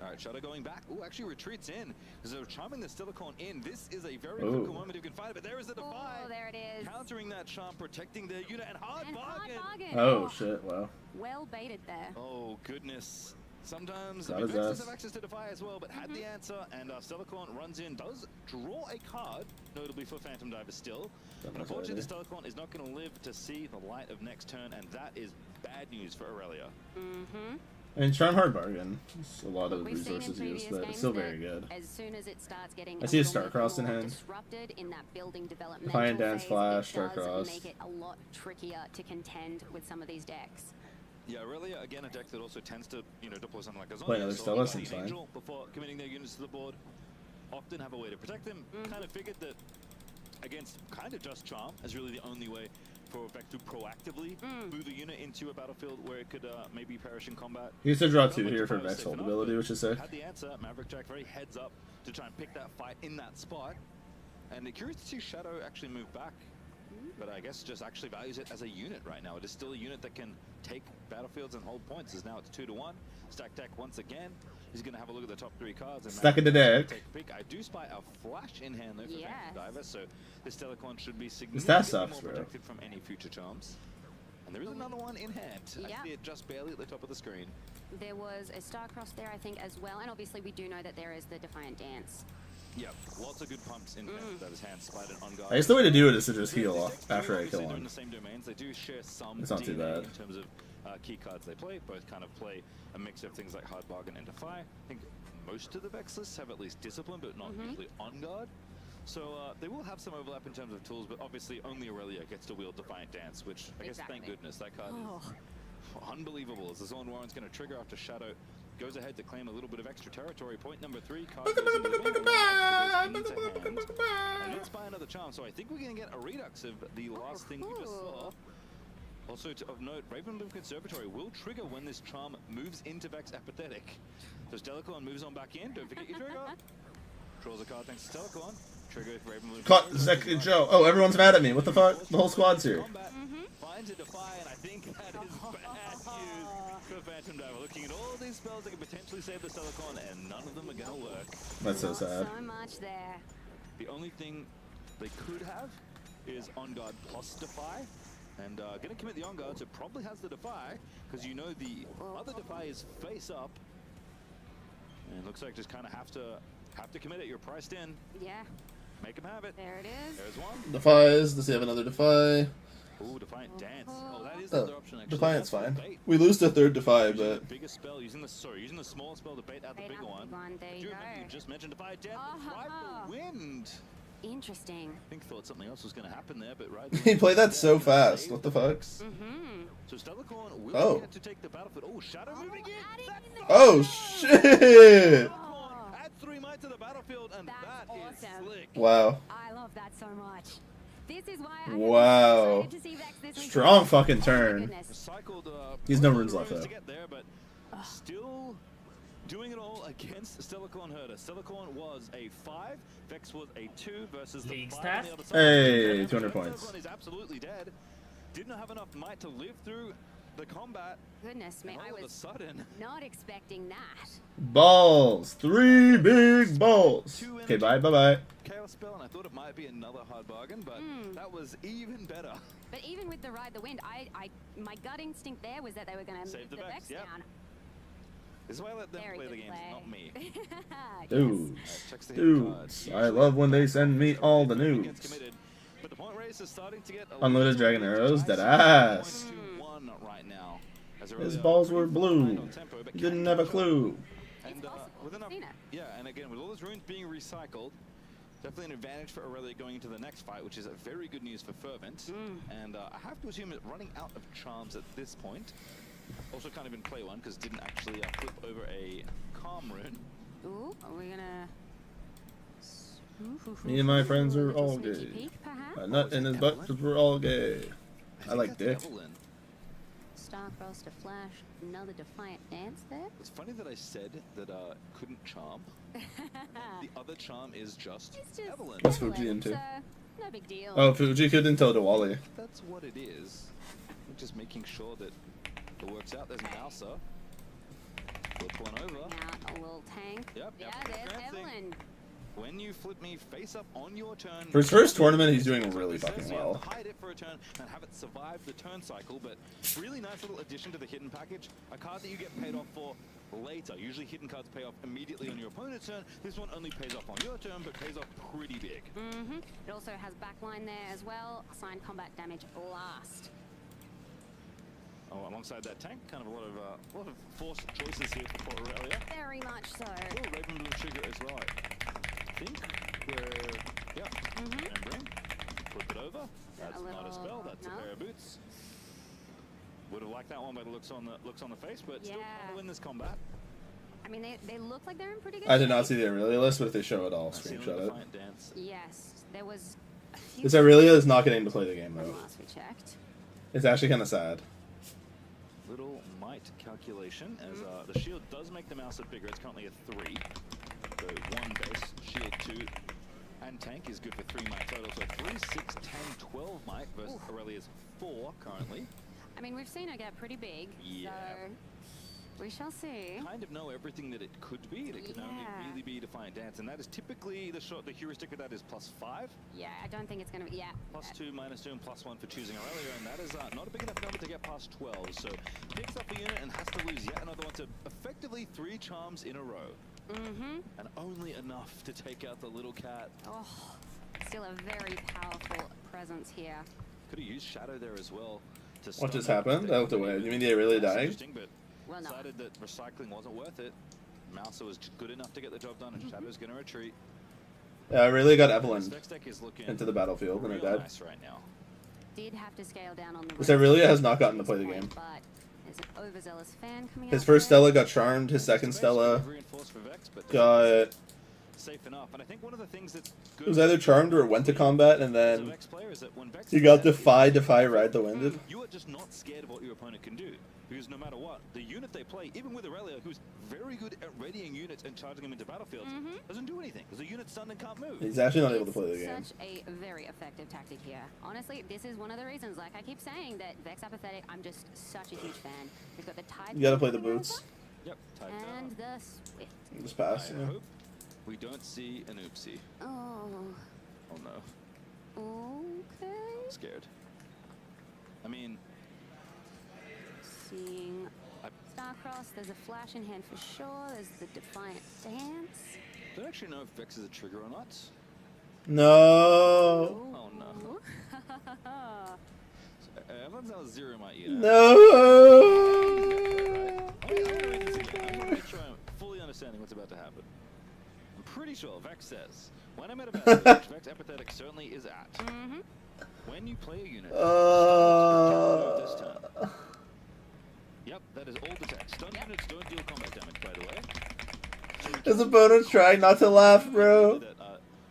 Alright, Shadow going back. Ooh, actually retreats in. Because they're charming the Stellarcon in. This is a very critical moment if you can find it. But there is the Defy. Oh, there it is. Countering that charm, protecting their unit, and hard bargain. Oh, shit, wow. Well baited there. Oh, goodness. Sometimes That I mean, is Vex us. does have access to Defy as well, but had the answer, and Stellarcon runs in, does draw a card, notably for Phantom Diver still. But unfortunately, the Stellarcon is not going to live to see the light of next turn, and that is bad news for Aurelia. I mean, Charm Hard Bargain. It's a lot of resources used, but it's still very good. As soon as it starts getting I see a Starcross in hand. disrupted in that building development. Defiant Dance Flash, it does Starcross. make it a lot trickier to contend with some of these decks. Yeah, Aurelia, again, a deck that also tends to, deploy something like a Wait, no, there's still less than Guardian fine. Angel before committing their units to the board. Often have a way to protect them. Kind of figured that against kind of just Charm is really the only way for Vex to proactively move a unit into a battlefield where it could maybe perish in combat. He used to draw 2 here for Vex hold ability, which is sick. Had the answer, Maverick Jack very heads up to try and pick that fight in that spot. And curious to see Shadow actually move back. But I guess just actually values it as a unit right now. It is still a unit that can take battlefields and hold points. As now it's 2-1. Stack deck once again. He's going to have a look at the top 3 cards. And Stack in the deck. Take a peek. I do spy a flash in hand though for Phantom Diver, so this Stellarcon should be This significantly sucks, more bro. protected from any future charms. And there is another one in hand. I see it just barely at the top of the screen. There was a Starcross there, I think, as well. And obviously we do know that there is the Defiant Dance. Yep, lots of good pumps in Diver's hand. Spied and on guard. I guess the way to do it is to just heal off after I kill They're in one. the same domains. They do share some It's not too DNA bad. in terms of key cards they play. Both kind of play a mix of things like Hard Bargain and Defy. I think most of the Vex lists have at least Discipline, but not usually on guard. So they will have some overlap in terms of tools, but obviously only Aurelia gets to wield Defiant Dance, which I guess thank goodness that card is unbelievable. As the Zone Warren's going to trigger after Shadow goes ahead to claim a little bit of extra territory. Point number 3, card goes into the middle, goes into hand, and it's by another charm. So I think we're going to get a redux of the last thing we just saw. Also of note, Ravenloom Conservatory will trigger when this charm moves into Vex Apathetic. So Stellarcon moves on back in. Don't forget your trigger. Draws a card thanks to Stellarcon. Trigger Ravenloom. Caught Zek Joe. Oh, everyone's mad at me. What the fuck? The whole squad's here. Finds a Defy, and I think that is bad news for Phantom Diver. Looking at all these spells that can potentially save the Stellarcon, and none of them are going to work. That's so sad. So much there. The only thing they could have is On Guard plus Defy. And going to commit the on guard, so probably has the Defy, because you know the other Defy is face up. And it looks like just kind of have to commit it. You're priced in. Yeah. Make him have it. There it is. There's one. Defies. Does he have another Defy? Ooh, Defiant Dance. Oh, that is the other option, actually. Defiant's fine. We lose the third Defy, Using but... the bigger spell, using the smaller spell to bait out the bigger one. There Do you you go. remember you just mentioned Defiant Dance? Ride the Wind. Interesting. I think thought something else was going to happen there, but right. He played that so fast. What the fuck? So Stellacorn will get to take the battlefield. Oh, Shadow moving in. Oh, shit! Add 3 might to the battlefield, and that is slick. Wow. I love that so much. This is why Wow. Strong fucking turn. Recycled, He's no runes left, to though. get there, but still doing it all against Stellacorn Herder. Stellacorn was a 5, Vex was a 2 versus the 5 on the other side. Hey, 200 points. Stellacorn is absolutely dead. Didn't have enough might to live through the combat. Goodness me, I all of a was sudden not expecting that. Balls. 3 big balls. Okay, bye-bye. Chaos spell, and I thought it might be another hard bargain, but that was even better. But even with the Ride the Wind, my gut instinct there was that they were going to move the Vex down. This is why I let them play the games, not me. Dudes, I love when they send me all the news. But the point race is starting to get Unlimited Dragon Arrows, dead ass. Right now. His balls were blue. He didn't have a clue. And with enough, and again, with all those runes being recycled, definitely an advantage for Aurelia going into the next fight, which is very good news for Fervent. And I have to assume that running out of charms at this point. Also can't even play one because didn't actually flip over a calm rune. Ooh, are we gonna... Me and my friends are all gay. A nut in his butt because we're all gay. I like dick. Starcross to Flash, another Defiant Dance there. It's funny that I said that couldn't charm. The other charm is just Evelyn. What's Fuji into? No big deal. Oh, Fuji couldn't until Diwali. That's what it is. We're just making sure that it works out. There's Mouser. Flip one over. Out a little tank. Yep. Yeah, there's Evelyn. When you flip me face up on your turn. For his first tournament, he's doing really fucking well. Hide it for a turn and have it survive the turn cycle, but really nice little addition to the hidden package. A card that you get paid off for later. Usually hidden cards pay off immediately on your opponent's turn. This one only pays off on your turn, but pays off pretty big. It also has backline there as well. Assigned combat damage last. Oh, alongside that tank, kind of a lot of forced choices here for Aurelia. Very much so. Oh, Raven Blue Trigger as well. I think we're, remembering. Flip it over. That's not a spell, that's a pair of boots. Would have liked that one by the looks on the face, but still trying to win this combat. I mean, they look like they're in pretty good I did not shape. see the Aurelia list, but if they show it, I'll screenshot it. Yes, there was a few... This Aurelia is not getting to play the game, though. Last we checked. It's actually kind of sad. Little might calculation, as the shield does make the mouse bigger. It's currently a 3. So 1 base, shield 2, and tank is good for 3 might total. So 3, 6, 10, 12 might versus Aurelia's 4 currently. I mean, we've seen her get pretty big, so we shall see. Kind of know everything that it could be. It can only really be Defiant Dance, and that is typically the heuristic of that is +5. Yeah, I don't think it's going to be, +2, -2, and +1 for choosing Aurelia, and that is not a big enough number to get past 12. So picks up a unit and has to lose yet another one to effectively 3 charms in a row. And only enough to take out the little cat. Oh, still a very powerful presence here. Could have used Shadow there as well. What just happened? I looked away. You mean they really dying? But decided that recycling wasn't worth it. Mouser was good enough to get the job done, and Shadow's going to retreat. Yeah, I really got Evelyn Next deck is looking into the battlefield when I died. nice right now. Did have to scale down on the This Aurelia has not gotten to play the game. but there's an overzealous fan coming His out first there. Stella got charmed, his second Stella got... Safe enough, and I think one of the things that's good It was either charmed or it went to combat, and then he got Defy, Ride the Winded. You are just not scared of what your opponent can do, because no matter what, the unit they play, even with Aurelia, who's very good at readying units and charging them into battlefields, doesn't do anything, because the unit's stunned and can't move. He's actually not able to play the game. Such a very effective tactic here. Honestly, this is one of the reasons, like I keep saying, that Vex Apathetic, I'm just such a huge fan. We've got the Tide. You gotta play the boots. Yep, Tide and the Swift. Just pass, I hope we don't see an oopsie. Oh. Oh no. Okay. I'm scared. I mean, Seeing Starcross, there's a flash in hand for sure. There's the Defiant Dance. I don't actually know if Vex is a trigger or not. No. Oh no. Everyone's out 0 might unit. No. I'm gonna make sure I'm fully understanding what's about to happen. I'm pretty sure Vex says, when I'm at a battle, which Vex empathetic certainly is at. When you play a unit, this turn. Yep, that is all the text. Stun units don't deal combat damage, by the way. So His opponent's trying not to laugh, bro.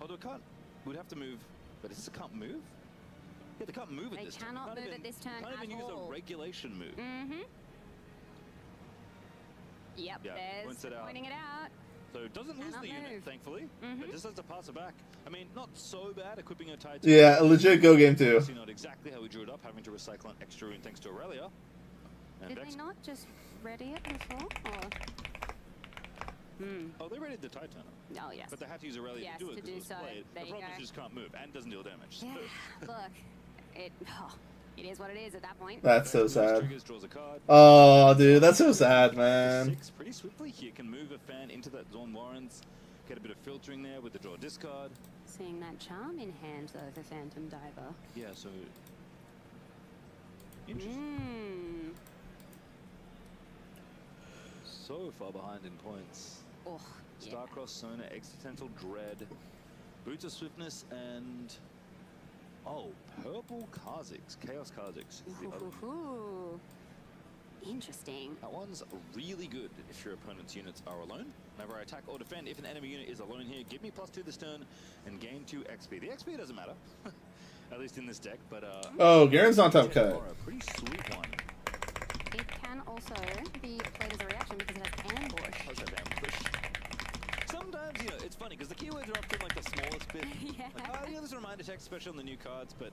Although it can't, we'd have to move, but it can't move? Yeah, they can't move at this turn. They cannot move at this turn at all. Can't even use a regulation move. Yep, there's pointing it out. So it doesn't lose the unit, thankfully. It just has to pass it back. I mean, not so bad equipping a Titan. Yeah, legit go game 2. Not exactly how we drew it up, having to recycle an extra rune thanks to Aurelia. Did they not just ready it before? Or? Oh, they readied the Titan. Oh, yes. But they had to use Aurelia to do it because it was played. The problem is you just can't move and doesn't deal damage. Yeah, look, it is what it is at that point. That's so sad. Oh, dude, that's so sad, man. 6 pretty swiftly here can move a fan into that Zorn Warrens, get a bit of filtering there with the draw discard. Seeing that charm in hand though, the Phantom Diver. Yeah, so interesting. So far behind in points. Oh, Starcross, Sona, Existential Dread, Boots of Swiftness, and purple Kha'Zix, Chaos Kha'Zix is the other. Interesting. That one's really good if your opponent's units are alone. Whenever I attack or defend, if an enemy unit is alone here, give me +2 this turn and gain 2 XP. The XP doesn't matter, at least in this deck, but oh, Garen's on top cut. Pretty sweet one. It can also be played as a reaction because it has ambush. Sometimes, you know, it's funny because the keywords are often like the smallest bit. Yeah. Like, there's a reminder text, especially on the new cards, but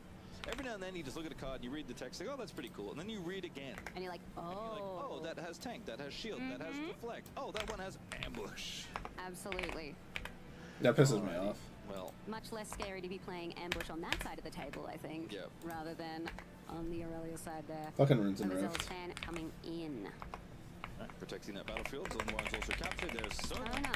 every now and then you just look at a card and you read the text, like, oh, that's pretty cool, and then you read again. And you're like, oh. That has tank, that has shield, that has deflect. Oh, that one has ambush. Absolutely. That pisses me off. Well, much less scary to be playing ambush on that side of the table, I think, rather than on the Aurelia side there. Fucking runes and Rift. Overzealous fan coming in. Protecting that battlefield, Zorn Warren's also captured. There's Sona.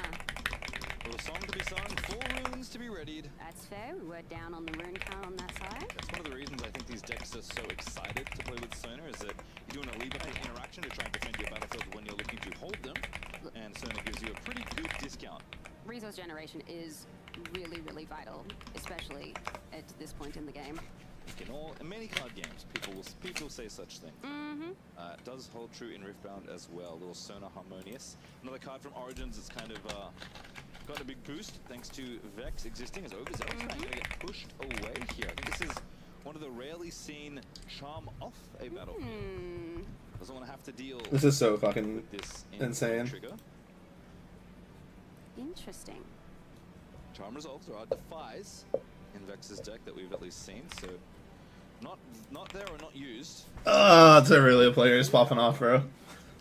A song to be sung, 4 runes to be readied. That's fair. We were down on the rune count on that side. That's one of the reasons I think these decks are so excited to play with Sona, is that you're doing a lead interaction to try and defend your battlefield when you're looking to hold them, and Sona gives you a pretty good discount. Resource generation is really, really vital, especially at this point in the game. In many card games, people say such things. It does hold true in Riftbound as well. Little Sona Harmonious. Another card from Origins that's kind of got a big boost thanks to Vex existing as Overzealous. Going to get pushed away here. I think this is one of the rarely seen charm off a battlefield. Doesn't want to have to deal. This is so fucking with this insane. Trigger. Interesting. Charm resolves. There are defies in Vex's deck that we've at least seen, so not there or not used. It's a really a player is popping off, bro.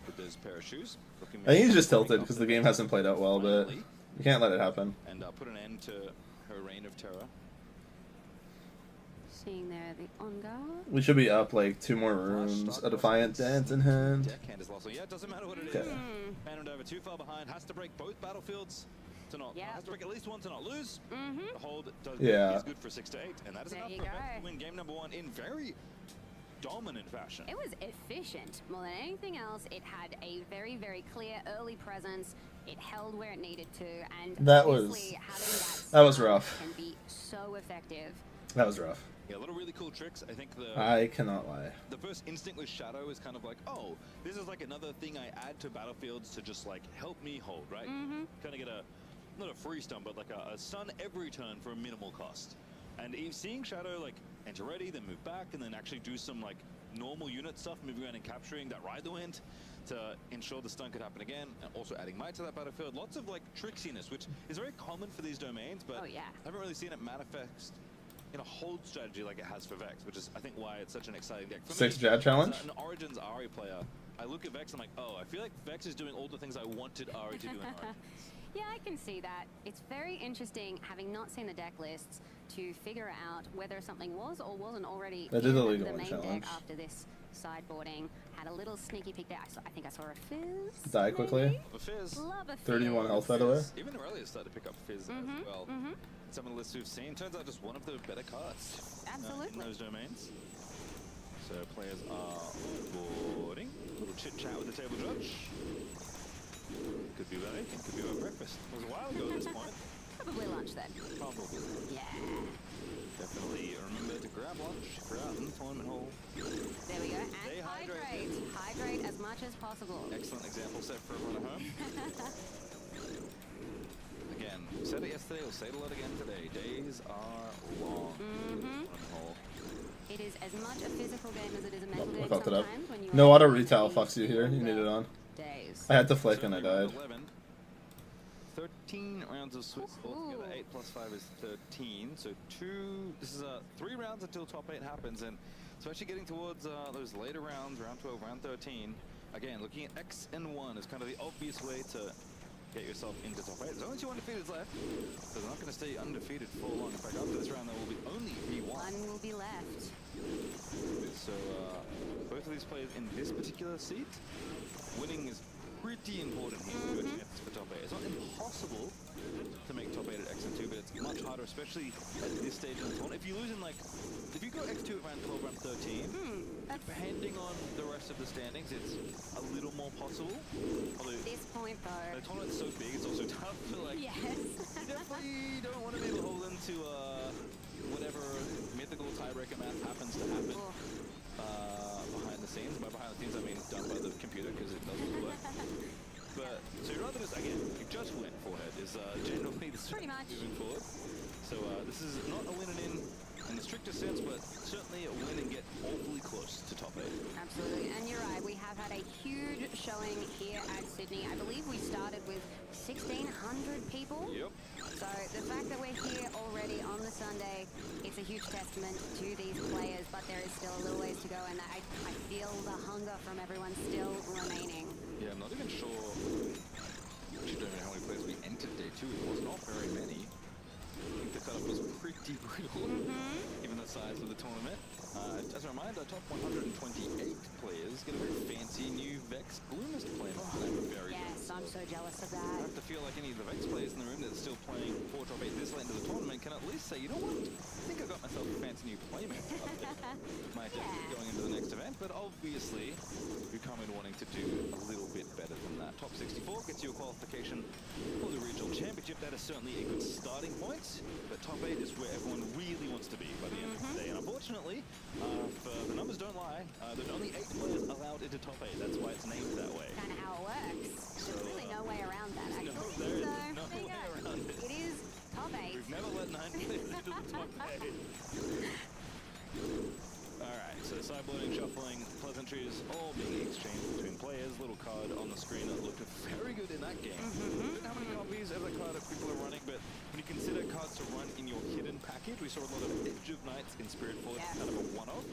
With those pair of shoes. I think he's just tilted because the game hasn't played out well, but you can't let it happen. And put an end to her reign of terror. Seeing there the on guard. We should be up like 2 more runes. A Defiant Dance in hand. Deckhand is lost. So yeah, it doesn't matter what it is. Phantom over too far behind. Has to break both battlefields to not. Has to break at least one to not lose. The hold is good for 6 to 8, and that is enough for Vex to win game number 1 in very dominant fashion. It was efficient more than anything else. It had a very, very clear early presence. It held where it needed to, and that was rough. Can be so effective. That was rough. Yeah, a lot of really cool tricks. I think I cannot lie. The first instinct with Shadow is kind of like, oh, this is like another thing I add to battlefields to just like help me hold, right? Kind of get not a free stun, but like a stun every turn for a minimal cost. And seeing Shadow like enter ready, then move back, and then actually do some like normal unit stuff, moving around and capturing that ride the wind to ensure the stun could happen again, and also adding might to that battlefield. Lots of like tricksiness, which is very common for these domains, but I haven't really seen it manifest in a hold strategy like it has for Vex, which is I think why it's such an exciting deck. For 6 me, Jad challenge? An Origins Ari player, I look at Vex and I'm like, oh, I feel like Vex is doing all the things I wanted Ari to do in Origins. Yeah, I can see that. It's very interesting, having not seen the deck lists, to figure out whether something was or wasn't already I did the in League the One main challenge. deck after this sideboarding. Had a little sneaky peek there. I think I saw a Fizz. Die quickly. A Fizz. Love a Fizz. 31 health, by the way. Even Aurelia started to pick up Fizz as well. Some of the lists we've seen, turns out just one of the better cards Absolutely. in those domains. So players are boarding. A little chit chat with the table judge. Could be about anything, could be about breakfast. It was a while ago at this point. Probably lunch then. Probably. Yeah. Definitely remember to grab lunch if you're out in the tournament hall. There we go. And Stay hydrate. Hydrate as much as possible. Excellent example set for everyone at home. Again, said it yesterday, we'll say it a lot again today. Days are long. It is as much a physical game as it is a mental I game fucked it up. sometimes when you No are auto retail fucks you here. You need it on. days. I had to flick and I died. 11. 13 rounds of Swiss altogether. 8 plus 5 is 13. So this is 3 rounds until top 8 happens, and especially getting towards those later rounds, round 12, round 13. Again, looking at X and 1 is kind of the obvious way to get yourself into top 8. There's only 2 undefeateds left, so they're not going to stay undefeated for long. In fact, after this round, there will be only one. One will be left. So both of these players in this particular seat, winning is pretty important here to a chance for top 8. It's not impossible to make top 8 at X and 2, but it's much harder, especially at this stage in the tournament. If you lose in if you go X2 at round 12, round 13, depending on the rest of the standings, it's a little more possible. Although At this point, though, the tournament's so big, it's also tough to yes. You definitely don't want to be beholden to whatever mythical tiebreaker math happens to happen behind the scenes. By behind the scenes, I mean done by the computer, because it doesn't work. But so you'd rather just you just win forehead is generally the pretty much moving forward. So this is not a win and in the strictest sense, but certainly a win and get awfully close to top 8. Absolutely, and you're right, we have had a huge showing here at Sydney. I believe we started with 1,600 people. Yep. So the fact that we're here already on the Sunday, it's a huge testament to these players, but there is still a little ways to go, and I feel the hunger from everyone still remaining. Yeah, I'm not even sure. Actually, don't know how many players we entered day 2. It was not very many. I think the cutoff was pretty brutal, given the size of the tournament. As a reminder, top 128 players get a very fancy new Vex Gloomist playmat. Yes, I'm so jealous of that. I have to feel like any of the Vex players in the room that are still playing 4 top 8 this late into the tournament can at least say, you know what, I think I got myself a fancy new playmat. My deck going into the next event, but obviously we come in wanting to do a little bit better than that. Top 64 gets you a qualification for the regional championship. That is certainly a good starting point, but top 8 is where everyone really wants to be by the end of the day. And unfortunately, if the numbers don't lie, there's only 8 players allowed into top 8. That's why it's named that way. Kind of how it works. So, There's really no way around that, actually. No, there is no there you way go. around it. It is top 8. We've never let 9 players into the top 8. Alright, so sideboarding, shuffling, pleasantries, all being exchanged between players. Little card on the screen that looked very good in that game. Don't know how many copies of the card that people are running, but when you consider cards to run in your hidden package, we saw a lot of Edge of Knights in Spirit Force, kind of a one-off,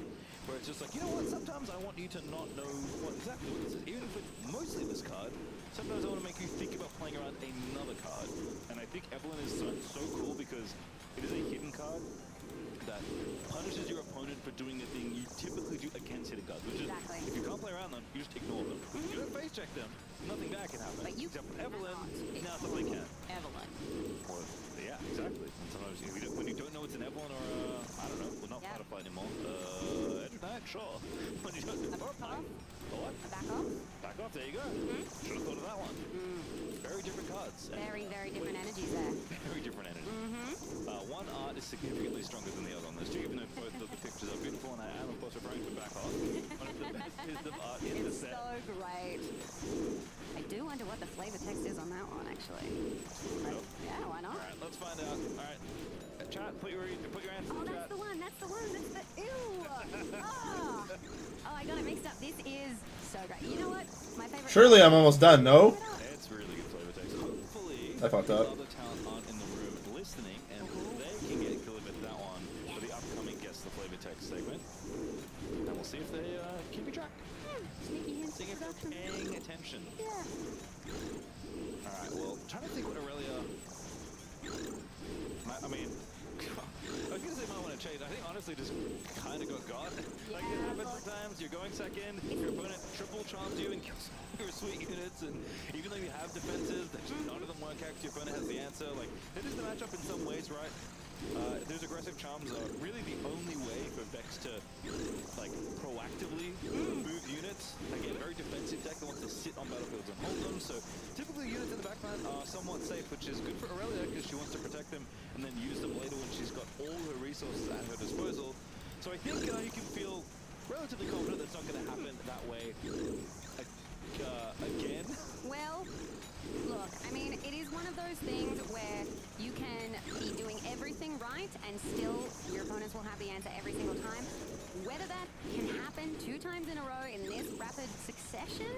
where it's just like, you know what, sometimes I want you to not know exactly what this is. Even if it's mostly this card, sometimes I want to make you think about playing around another card. And I think Evelyn is so cool because it is a hidden card that punishes your opponent for doing the thing you typically do against hidden cards, which is, if you can't play around them, you just ignore them. You don't face check them, nothing bad can happen. But you except for Evelyn, now something can. Evelyn. Or, yeah, exactly. And sometimes when you don't know it's an Evelyn or I don't know, we're not part of fight anymore. Edge of Knight, sure. When you don't know, what? A back off? Back off, there you go. Should have thought of that one. Very different cards. Very, very different energies there. Very different energies. One art is significantly stronger than the other on this two, even though both of the pictures are beautiful, and I am, of course, referring to back off. One of the best pieces of art in the It's set. so great. I do wonder what the flavor text is on that one, actually. Yeah, why not? Alright, let's find out. Alright, chat, put your answer in the chat. That's the one, that's the one, that's the... Ew! Oh, I got it mixed up. This is so great. You know what? My favorite... Surely I'm almost done, no? It's really good flavor text. Hopefully, I fucked up. other talent aren't in the room listening, and they can get good with that one for the upcoming Guess the Flavor Text segment. And we'll see if they keep track. Sneaky hints. Seeing if they're paying attention. Yeah. Alright, well, I'm trying to think what Aurelia... I mean, I was going to say might want to change. I think honestly just kind of got. Like it happens sometimes. You're going second, your opponent triple charms you and kills your sweet units, and even though you have defenses, none of them work out. Your opponent has the answer. Like it is the matchup in some ways, right? Those aggressive charms are really the only way for Vex to like proactively move units. Again, very defensive deck that wants to sit on battlefields and hold them. So typically units in the backline are somewhat safe, which is good for Aurelia because she wants to protect them and then use them later when she's got all her resources at her disposal. So I think you can feel relatively confident that's not going to happen that way again. Well, look, I mean, it is one of those things where you can be doing everything right and still your opponents will have the answer every single time. Whether that can happen 2 times in a row in this rapid succession,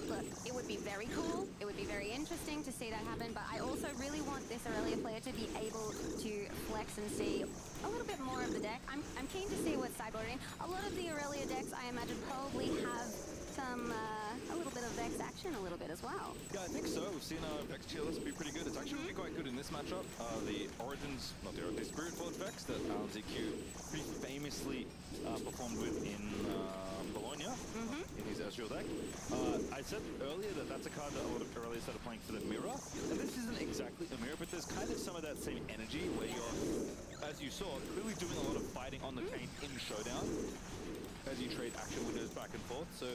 look, it would be very cool. It would be very interesting to see that happen, but I also really want this Aurelia player to be able to flex and see a little bit more of the deck. I'm keen to see what's sideboarding. A lot of the Aurelia decks, I imagine, probably have some, a little bit of Vex action a little bit as well. Yeah, I think so. We've seen Vex tier list be pretty good. It's actually really quite good in this matchup. The Origins, not the Origins, Spirit Forge Vex that ZQ pretty famously performed with in Bologna in his Ezreal deck. I said earlier that that's a card that a lot of Aurelia started playing for the mirror, and this isn't exactly a mirror, but there's kind of some of that same energy where you're, as you saw, clearly doing a lot of fighting on the chain in Showdown as you trade action windows back and forth. So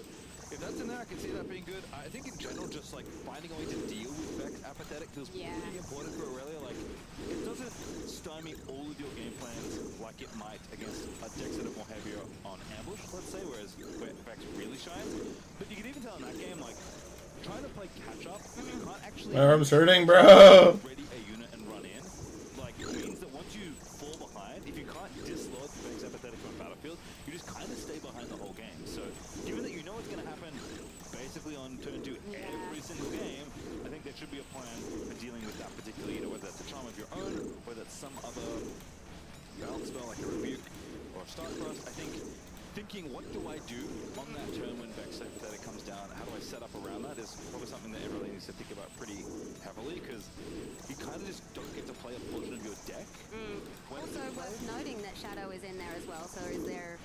if that's in there, I can see that being good. I think in general, just like finding a way to deal with Vex apathetic feels pretty important for Aurelia. Like, it doesn't stymie all of your game plans like it might against a decks that are more heavier on ambush, let's say, whereas Vex really shines. But you can even tell in that game, like, trying to play catch up, you can't actually. My arm's hurting, bro. Ready a unit and run in. Like, it means that once you fall behind, if you can't dislodge Vex apathetic from a battlefield, you just kind of stay behind the whole game. So, given that you know what's going to happen basically on turn 2 every single game, I think there should be a plan for dealing with that particular unit, whether that's a charm of your own, whether it's some other balance spell like a Rebuke or a Starcross. I think thinking, what do I do on that turn when Vex apathetic comes down? How do I set up around that is probably something that everybody needs to think about pretty heavily, because you kind of just don't get to play a portion of your deck. Also worth noting that Shadow is in there as well, so there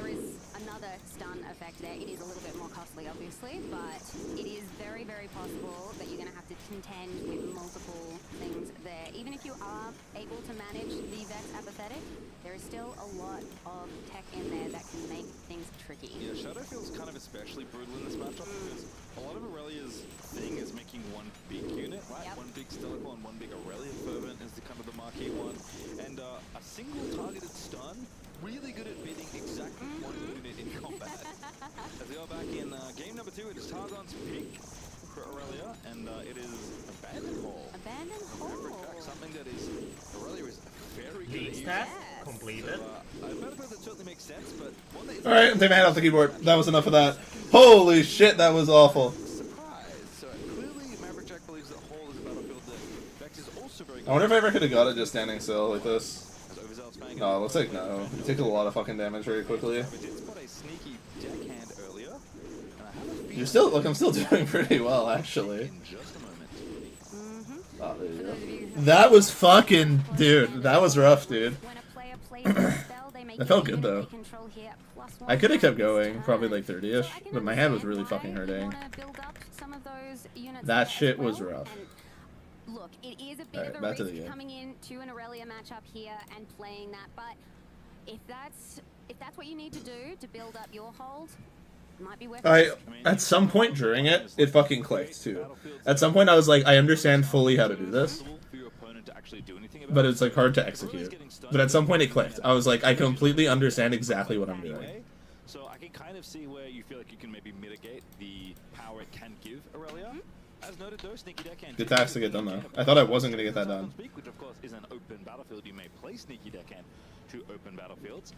is another stun effect there. It is a little bit more costly, obviously, but it is very, very possible that you're going to have to contend with multiple things there. Even if you are able to manage the Vex apathetic, there is still a lot of tech in there that can make things tricky. Yeah, Shadow feels kind of especially brutal in this matchup because a lot of Aurelia's thing is making one big unit, right? One big Stellarcore and one big Aurelia Fervent is the kind of the marquee one. And a single targeted stun, really good at beating exactly one unit in combat. As we are back in game number 2, it is Targon's pick for Aurelia, and it is Abandon Hall. Abandon Hall. Something that is, Aurelia is very good at using. Completed. So, a metaphor that certainly makes sense, but one that is... Alright, take my hand off the keyboard. That was enough of that. Holy shit, that was awful. So clearly Maverick Jack believes that Hall is a battlefield that Vex is also very good. I wonder if I ever could have got it just standing still like this. No, it looks like no. You take a lot of fucking damage very quickly. You're still, look, I'm still doing pretty well, actually. Oh, there you go. That was fucking, dude, that was rough, dude. That felt good, though. I could have kept going, probably like 30-ish, but my hand was really fucking hurting. That shit was rough. Look, it is a bit of a risk coming into an Aurelia matchup here and playing that, but if that's what you need to do to build up your hold, it might be worth it. At some point during it, it fucking clicked too. At some point I was like, I understand fully how to do this, but it's like hard to execute. But at some point it clicked. I was like, I completely understand exactly what I'm doing. So I can kind of see where you feel like you can maybe mitigate the power it can give Aurelia. As noted, though, Sneaky Deckhand. Good task to get done, though. I thought I wasn't going to get that done. Which, of course, is an open battlefield. You may play Sneaky Deckhand to open battlefields.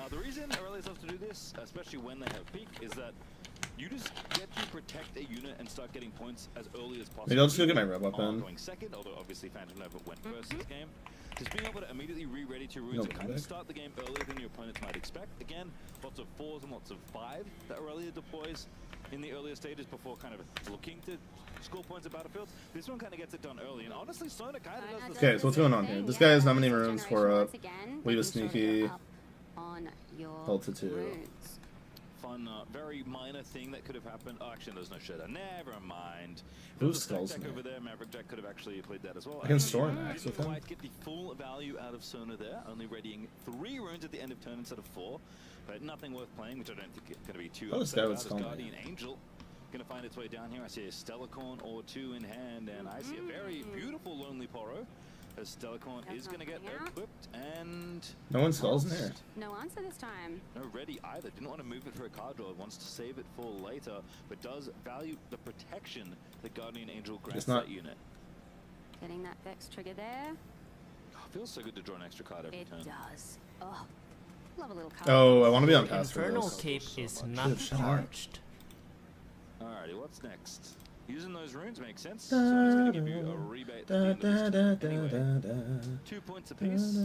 The reason Aurelia loves to do this, especially when they have peak, is that you just get to protect a unit and start getting points as early as possible. Maybe I'll just go get my red weapon. Going second, although obviously Phantom Nova went first this game. Just being able to immediately re-ready to runes and kind of start the game earlier than your opponents might expect. Again, lots of 4s and lots of 5 that Aurelia deploys in the earlier stages before kind of looking to score points at battlefields. This one kind of gets it done early, and honestly, Sona kind of does this. Okay, so what's going on here? This guy has not many runes, 4 up. Leave a sneaky. Hold to 2. Fun, very minor thing that could have happened. Oh, actually, there's no shadow. Never mind. Who skulls me? Over there, Maverick Jack could have actually played that as well. I can store an axe with him. Quite get the full value out of Sona there, only readying 3 runes at the end of turn instead of 4, but nothing worth playing, which I don't think is going to be too. Oh, this guy would skull me. Guardian Angel going to find its way down here. I see a Stellacorn or 2 in hand, and I see a very beautiful Lonely Poro. As Stellacorn is going to get equipped, and no one skulls in here. No answer this time. No ready either. Didn't want to move it for a card draw. Wants to save it for later, but does value the protection that Guardian Angel grants that unit. Getting that Vex trigger there. Oh, feels so good to draw an extra card every turn. It does. Oh, love a little card. Oh, I want to be on task for this. Infernal Cape is not charged. Alrighty, what's next? Using those runes makes sense. So it's going to give you a rebate at the end of this turn anyway. 2 points apiece.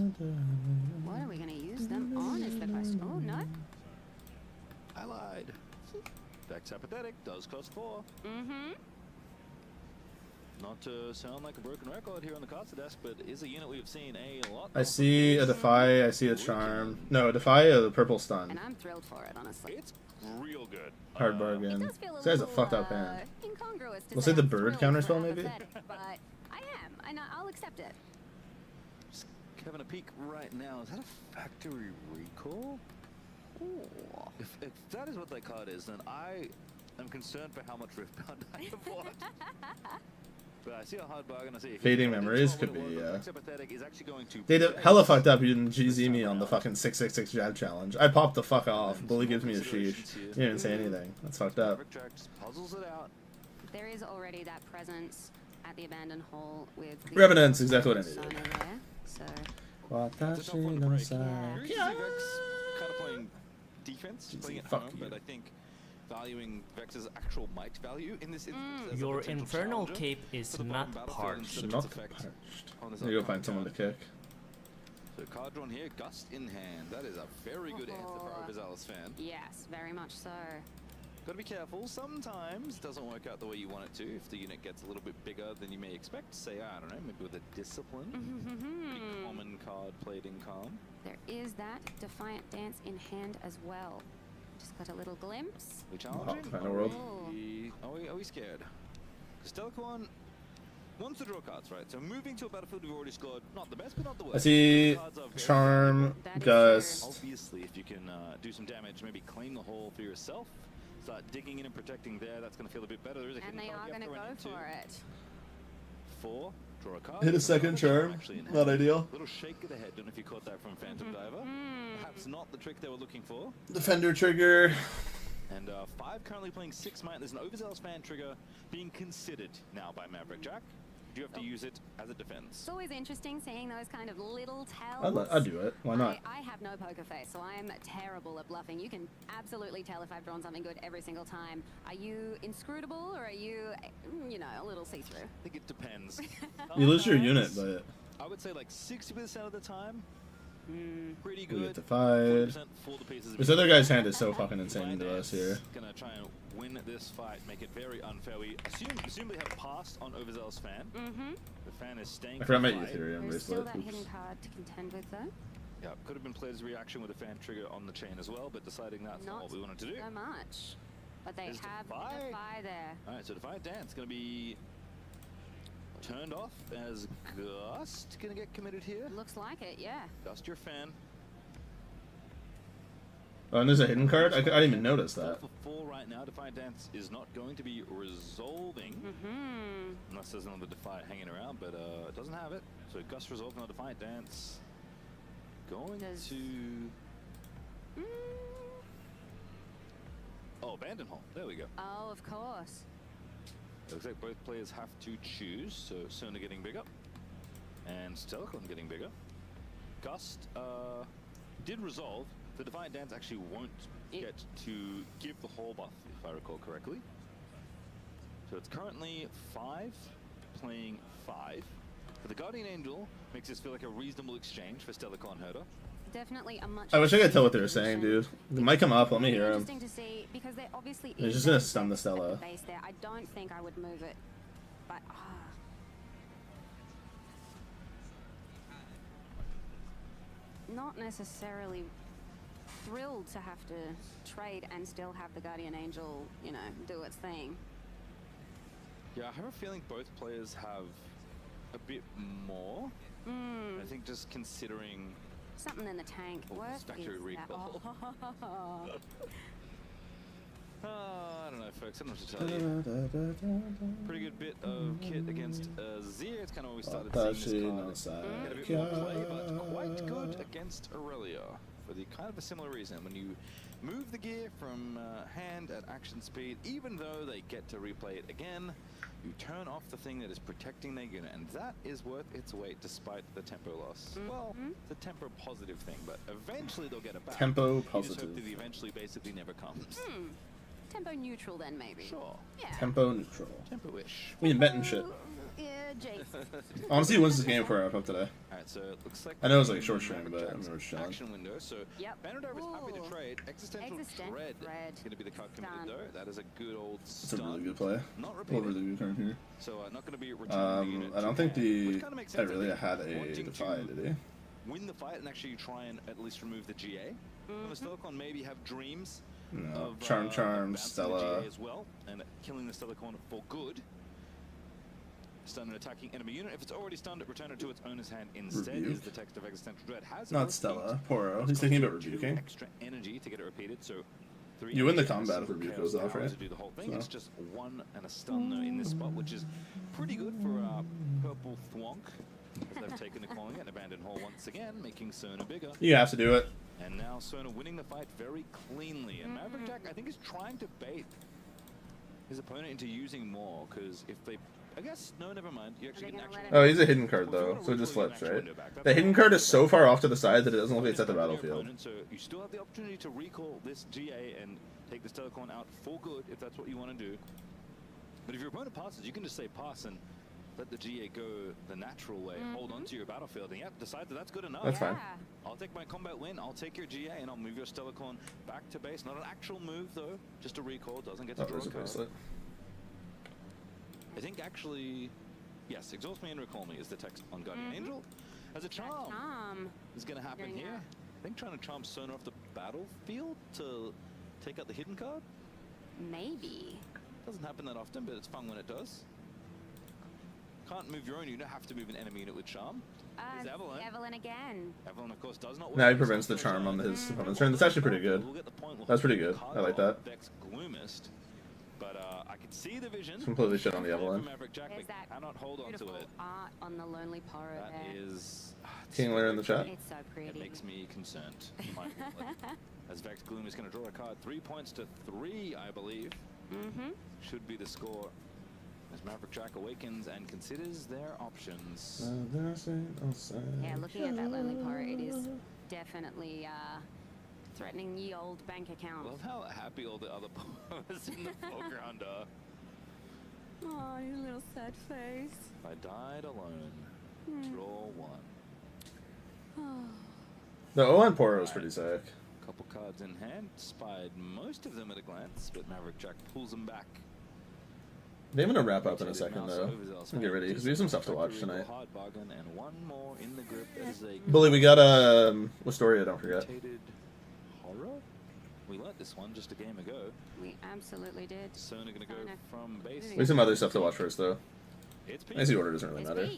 What are we going to use them on is the question. Oh, no. I lied. Vex Apathetic does cost 4. Mm-hmm. Not to sound like a broken record here on the cards desk, but it is a unit we've seen a lot. I see a Defy, I see a Charm. No, a Defy, a Purple Stun. And I'm thrilled for it, honestly. It's real good. Hard bargain. This guy's a fucked up hand. Incongruous to We'll say the bird counterspell, maybe? But I am, and I'll accept it. Just having a peek right now. Is that a factory recall? Ooh. If that is what that card is, then I am concerned for how much Riftbound I have bought. But I see a hard bargain. I see Fading Memories could be, They hella fucked up. You didn't GZ me on the fucking 666 jab challenge. I popped the fuck off. Bully gives me a sheesh. You didn't even say anything. That's fucked up. Puzzles it out. There is already that presence at the abandoned hall with Revenant's exactly what I needed. There, so. Watashi no Saki. Kind of playing defense, playing at home, but I think valuing Vex's actual might value in this instance. Your Infernal Cape is not parched. Not parched. You go find someone to kick. So card drawn here, Gust in hand. That is a very good answer for a Overzealous fan. Yes, very much so. Got to be careful. Sometimes it doesn't work out the way you want it to. If the unit gets a little bit bigger than you may expect, say, I don't know, maybe with a Discipline. Pretty common card played in Calm. There is that Defiant Dance in hand as well. Just got a little glimpse. We challenging? World. Are we scared? Stellacorn wants to draw cards, right? So moving to a battlefield we've already scored, not the best, but not the worst. I see Charm, Gust. Obviously, if you can do some damage, maybe claim the hole for yourself. Start digging in and protecting there. That's going to feel a bit better. There is a and they are going to go for it. 4. Draw a card. Hit a second Charm. Not ideal. Little shake of the head. Don't know if you caught that from Phantom Diver. Perhaps not the trick they were looking for. Defender trigger. And 5 currently playing 6 might. There's an Overzealous fan trigger being considered now by Maverick Jack. Do you have to use it as a defense? It's always interesting seeing those kind of little tells. I'd do it. Why not? I have no poker face, so I'm terrible at bluffing. You can absolutely tell if I've drawn something good every single time. Are you inscrutable, or are you, you know, a little see-through? I think it depends. You lose your unit, but I would say like 60% of the time. Pretty we good. get defied. This other guy's hand is so fucking insane to us here. Gonna try and win this fight, make it very unfair. We assume they have passed on Overzealous fan. The fan is staying. I forgot my Ethereum There's still bracelet. that hidden card to contend with, though. Yeah, could have been played as a reaction with a fan trigger on the chain as well, but deciding that's not what we wanted to do. So much, but they have Defy there. All right, so Defy Dance gonna be turned off as Gust gonna get committed here. Looks like it, yeah. Gust your fan. Oh, and there's a hidden card? I didn't even notice that. 4 right now. Defy Dance is not going to be resolving. Unless there's another Defy hanging around, but it doesn't have it. So Gust resolving on Defy Dance. Going to... Oh, Abandon Hole. There we go. Oh, of course. It looks like both players have to choose, so Sona getting bigger, and Stellacorn getting bigger. Gust did resolve. The Defiant Dance actually won't get to give the whole buff, if I recall correctly. So it's currently 5 playing 5. But the Guardian Angel makes this feel like a reasonable exchange for Stellarcon Herder. Definitely a much. I wish I could tell what they were saying, dude. They might come up. Let me hear him. Interesting to see because there obviously They're is just gonna that stun the Stella. base there. I don't think I would move it, but not necessarily thrilled to have to trade and still have the Guardian Angel, you know, do its thing. Yeah, I have a feeling both players have a bit more. I think just considering something in the tank. Worth factory is recall. I don't know, folks. I don't know what to tell you. Pretty good bit of kit against Zia. It's kind of where we started seeing this card. Get a bit more play, but quite good against Aurelia for the kind of a similar reason. When you move the gear from hand at action speed, even though they get to replay it again, you turn off the thing that is protecting their unit, and that is worth its weight despite the tempo loss. Well, it's a tempo positive thing, but eventually they'll get it back. Tempo You just positive. hope that the eventually basically never comes. Tempo neutral then maybe. Sure. Yeah. Tempo neutral. Tempo-ish. We inventing shit. Yeah, Jason. Honestly, who wins this game before I wrap up today? Alright, so it looks like I know it was like a short stream, but I'm just chilling. action window. So Bannerdive is happy to trade. Existential Dread is going to be the card committed though. That is a good old It's a stun. really good play. Not Really repeated. good card here. So not going to be returning the unit. I don't think the Which kinda makes sense, I Aurelia think, had a wanting defy, to did he? win the fight and actually try and at least remove the GA. The Stellarcon maybe have dreams No. of Charm, bouncing Stella. the GA as well and killing the Stellarcon for good. Stun an attacking enemy unit. If it's already stunned, return it to its owner's hand instead. Rebuke. Is the text of Existential Dread. Has Not repeat. Stella. Poro. He's It's thinking about costing 2 rebuking. extra energy to get it repeated. So 3 You win the energy and a combat if single rebuke chaos goes off, power right? to do the whole thing. So. It's just 1 and a stun though in this spot, which is pretty good for Purple Thwonk. As they've taken the calling it and abandoned Hall once again, making Sona bigger. You have to do it. And now Sona winning the fight very cleanly. And Maverick Jack, I think, is trying to bait his opponent into using more, because if they... I guess, no, never mind. You actually get an actual... Oh, he's a hidden card though, so it just flips, right? The hidden card is so far off to the side that it doesn't look like it's at the battlefield. So you still have the opportunity to recall this GA and take the Stellarcon out for good, if that's what you want to do. But if your opponent passes, you can just say pass and let the GA go the natural way. Hold on to your battlefield, and yep, decide that that's good enough. That's fine. I'll take my combat win, I'll take your GA, and I'll move your Stellarcon back to base. Not an actual move, though, just a recall. Doesn't get to draw there's a a card. bracelet. I think actually, yes, Exhaust Me and Recall Me is the text on Guardian Angel. As a charm is going to happen here. I think trying to charm Sona off the battlefield to take out the hidden card. Maybe. Doesn't happen that often, but it's fun when it does. Can't move your own unit, have to move an enemy unit with charm. Is Evelyn. Evelyn again. Evelyn, of course, does not work. Now he prevents the charm on his opponent's turn. That's actually pretty good. That's pretty good. I like that. Vex Gloomist. But I can see the vision. It's completely shit on the Evelyn. Maverick Jack, There's but that cannot hold on to beautiful it. art on the Lonely Poro That there. is... King Lear in the chat. It's so pretty. It makes me concerned. As Vex Gloom is going to draw a card. 3 points to 3, I believe. Should be the score. As Maverick Jack awakens and considers their options. Yeah, looking at that Lonely Poro, it is definitely threatening ye old bank account. Love how happy all the other players in the foreground are. Oh, your little sad face. I died alone. Draw 1. The O on Poro is pretty sick. Couple cards in hand. Spied most of them at a glance, but Maverick Jack pulls them back. They're gonna wrap up in a second though. Get ready because we have some stuff to watch tonight. Hard bargain and one more in the grip. That is a Bully, we got Wisteria, don't forget. horror. We learnt this one just a game ago. We absolutely did. Sona gonna go from base. We have some other stuff to watch first though. It's I see order doesn't really matter.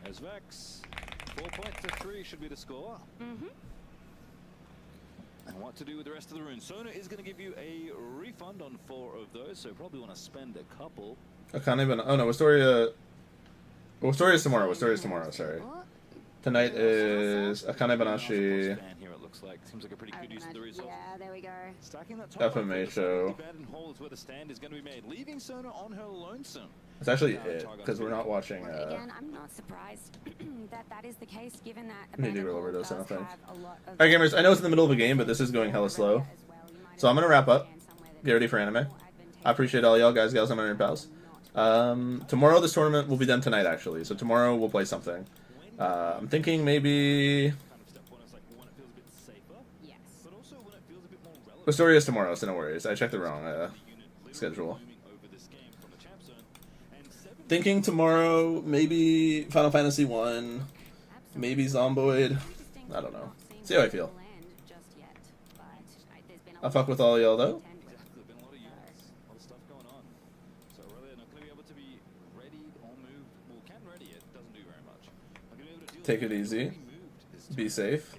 As Vex, 4 points to 3 should be the score. And what to do with the rest of the runes. Sona is going to give you a refund on 4 of those, so probably want to spend a couple. I can't even. Oh no, Wisteria. Wisteria's tomorrow. Wisteria's tomorrow. Sorry. Tonight is Akane Banashi. Here it looks like. Seems like a pretty good use of the resource. Yeah, there we go. Stacking that top FMA show. The abandoned hall is where the stand is going to be made, leaving Sona on her lonesome. It's actually it because we're not watching. Again, I'm not surprised that that is the case, given that Need to Abandoned go over Hall this, I does don't think. have a lot of Alright, gamers. I know it's in the middle of a game, but this is going hella slow. So I'm gonna wrap up. Get ready for anime. I appreciate all y'all guys, gals, and my pals. Tomorrow this tournament will be done tonight, actually. So tomorrow we'll play something. I'm thinking maybe Astoria's tomorrow, so no worries. I checked the wrong schedule. Thinking tomorrow, maybe Final Fantasy 1, maybe Zomboid. I don't know. See how I feel. I'll fuck with all y'all though. Take it easy. Be safe.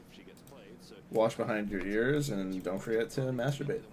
Wash behind your ears, and don't forget to masturbate.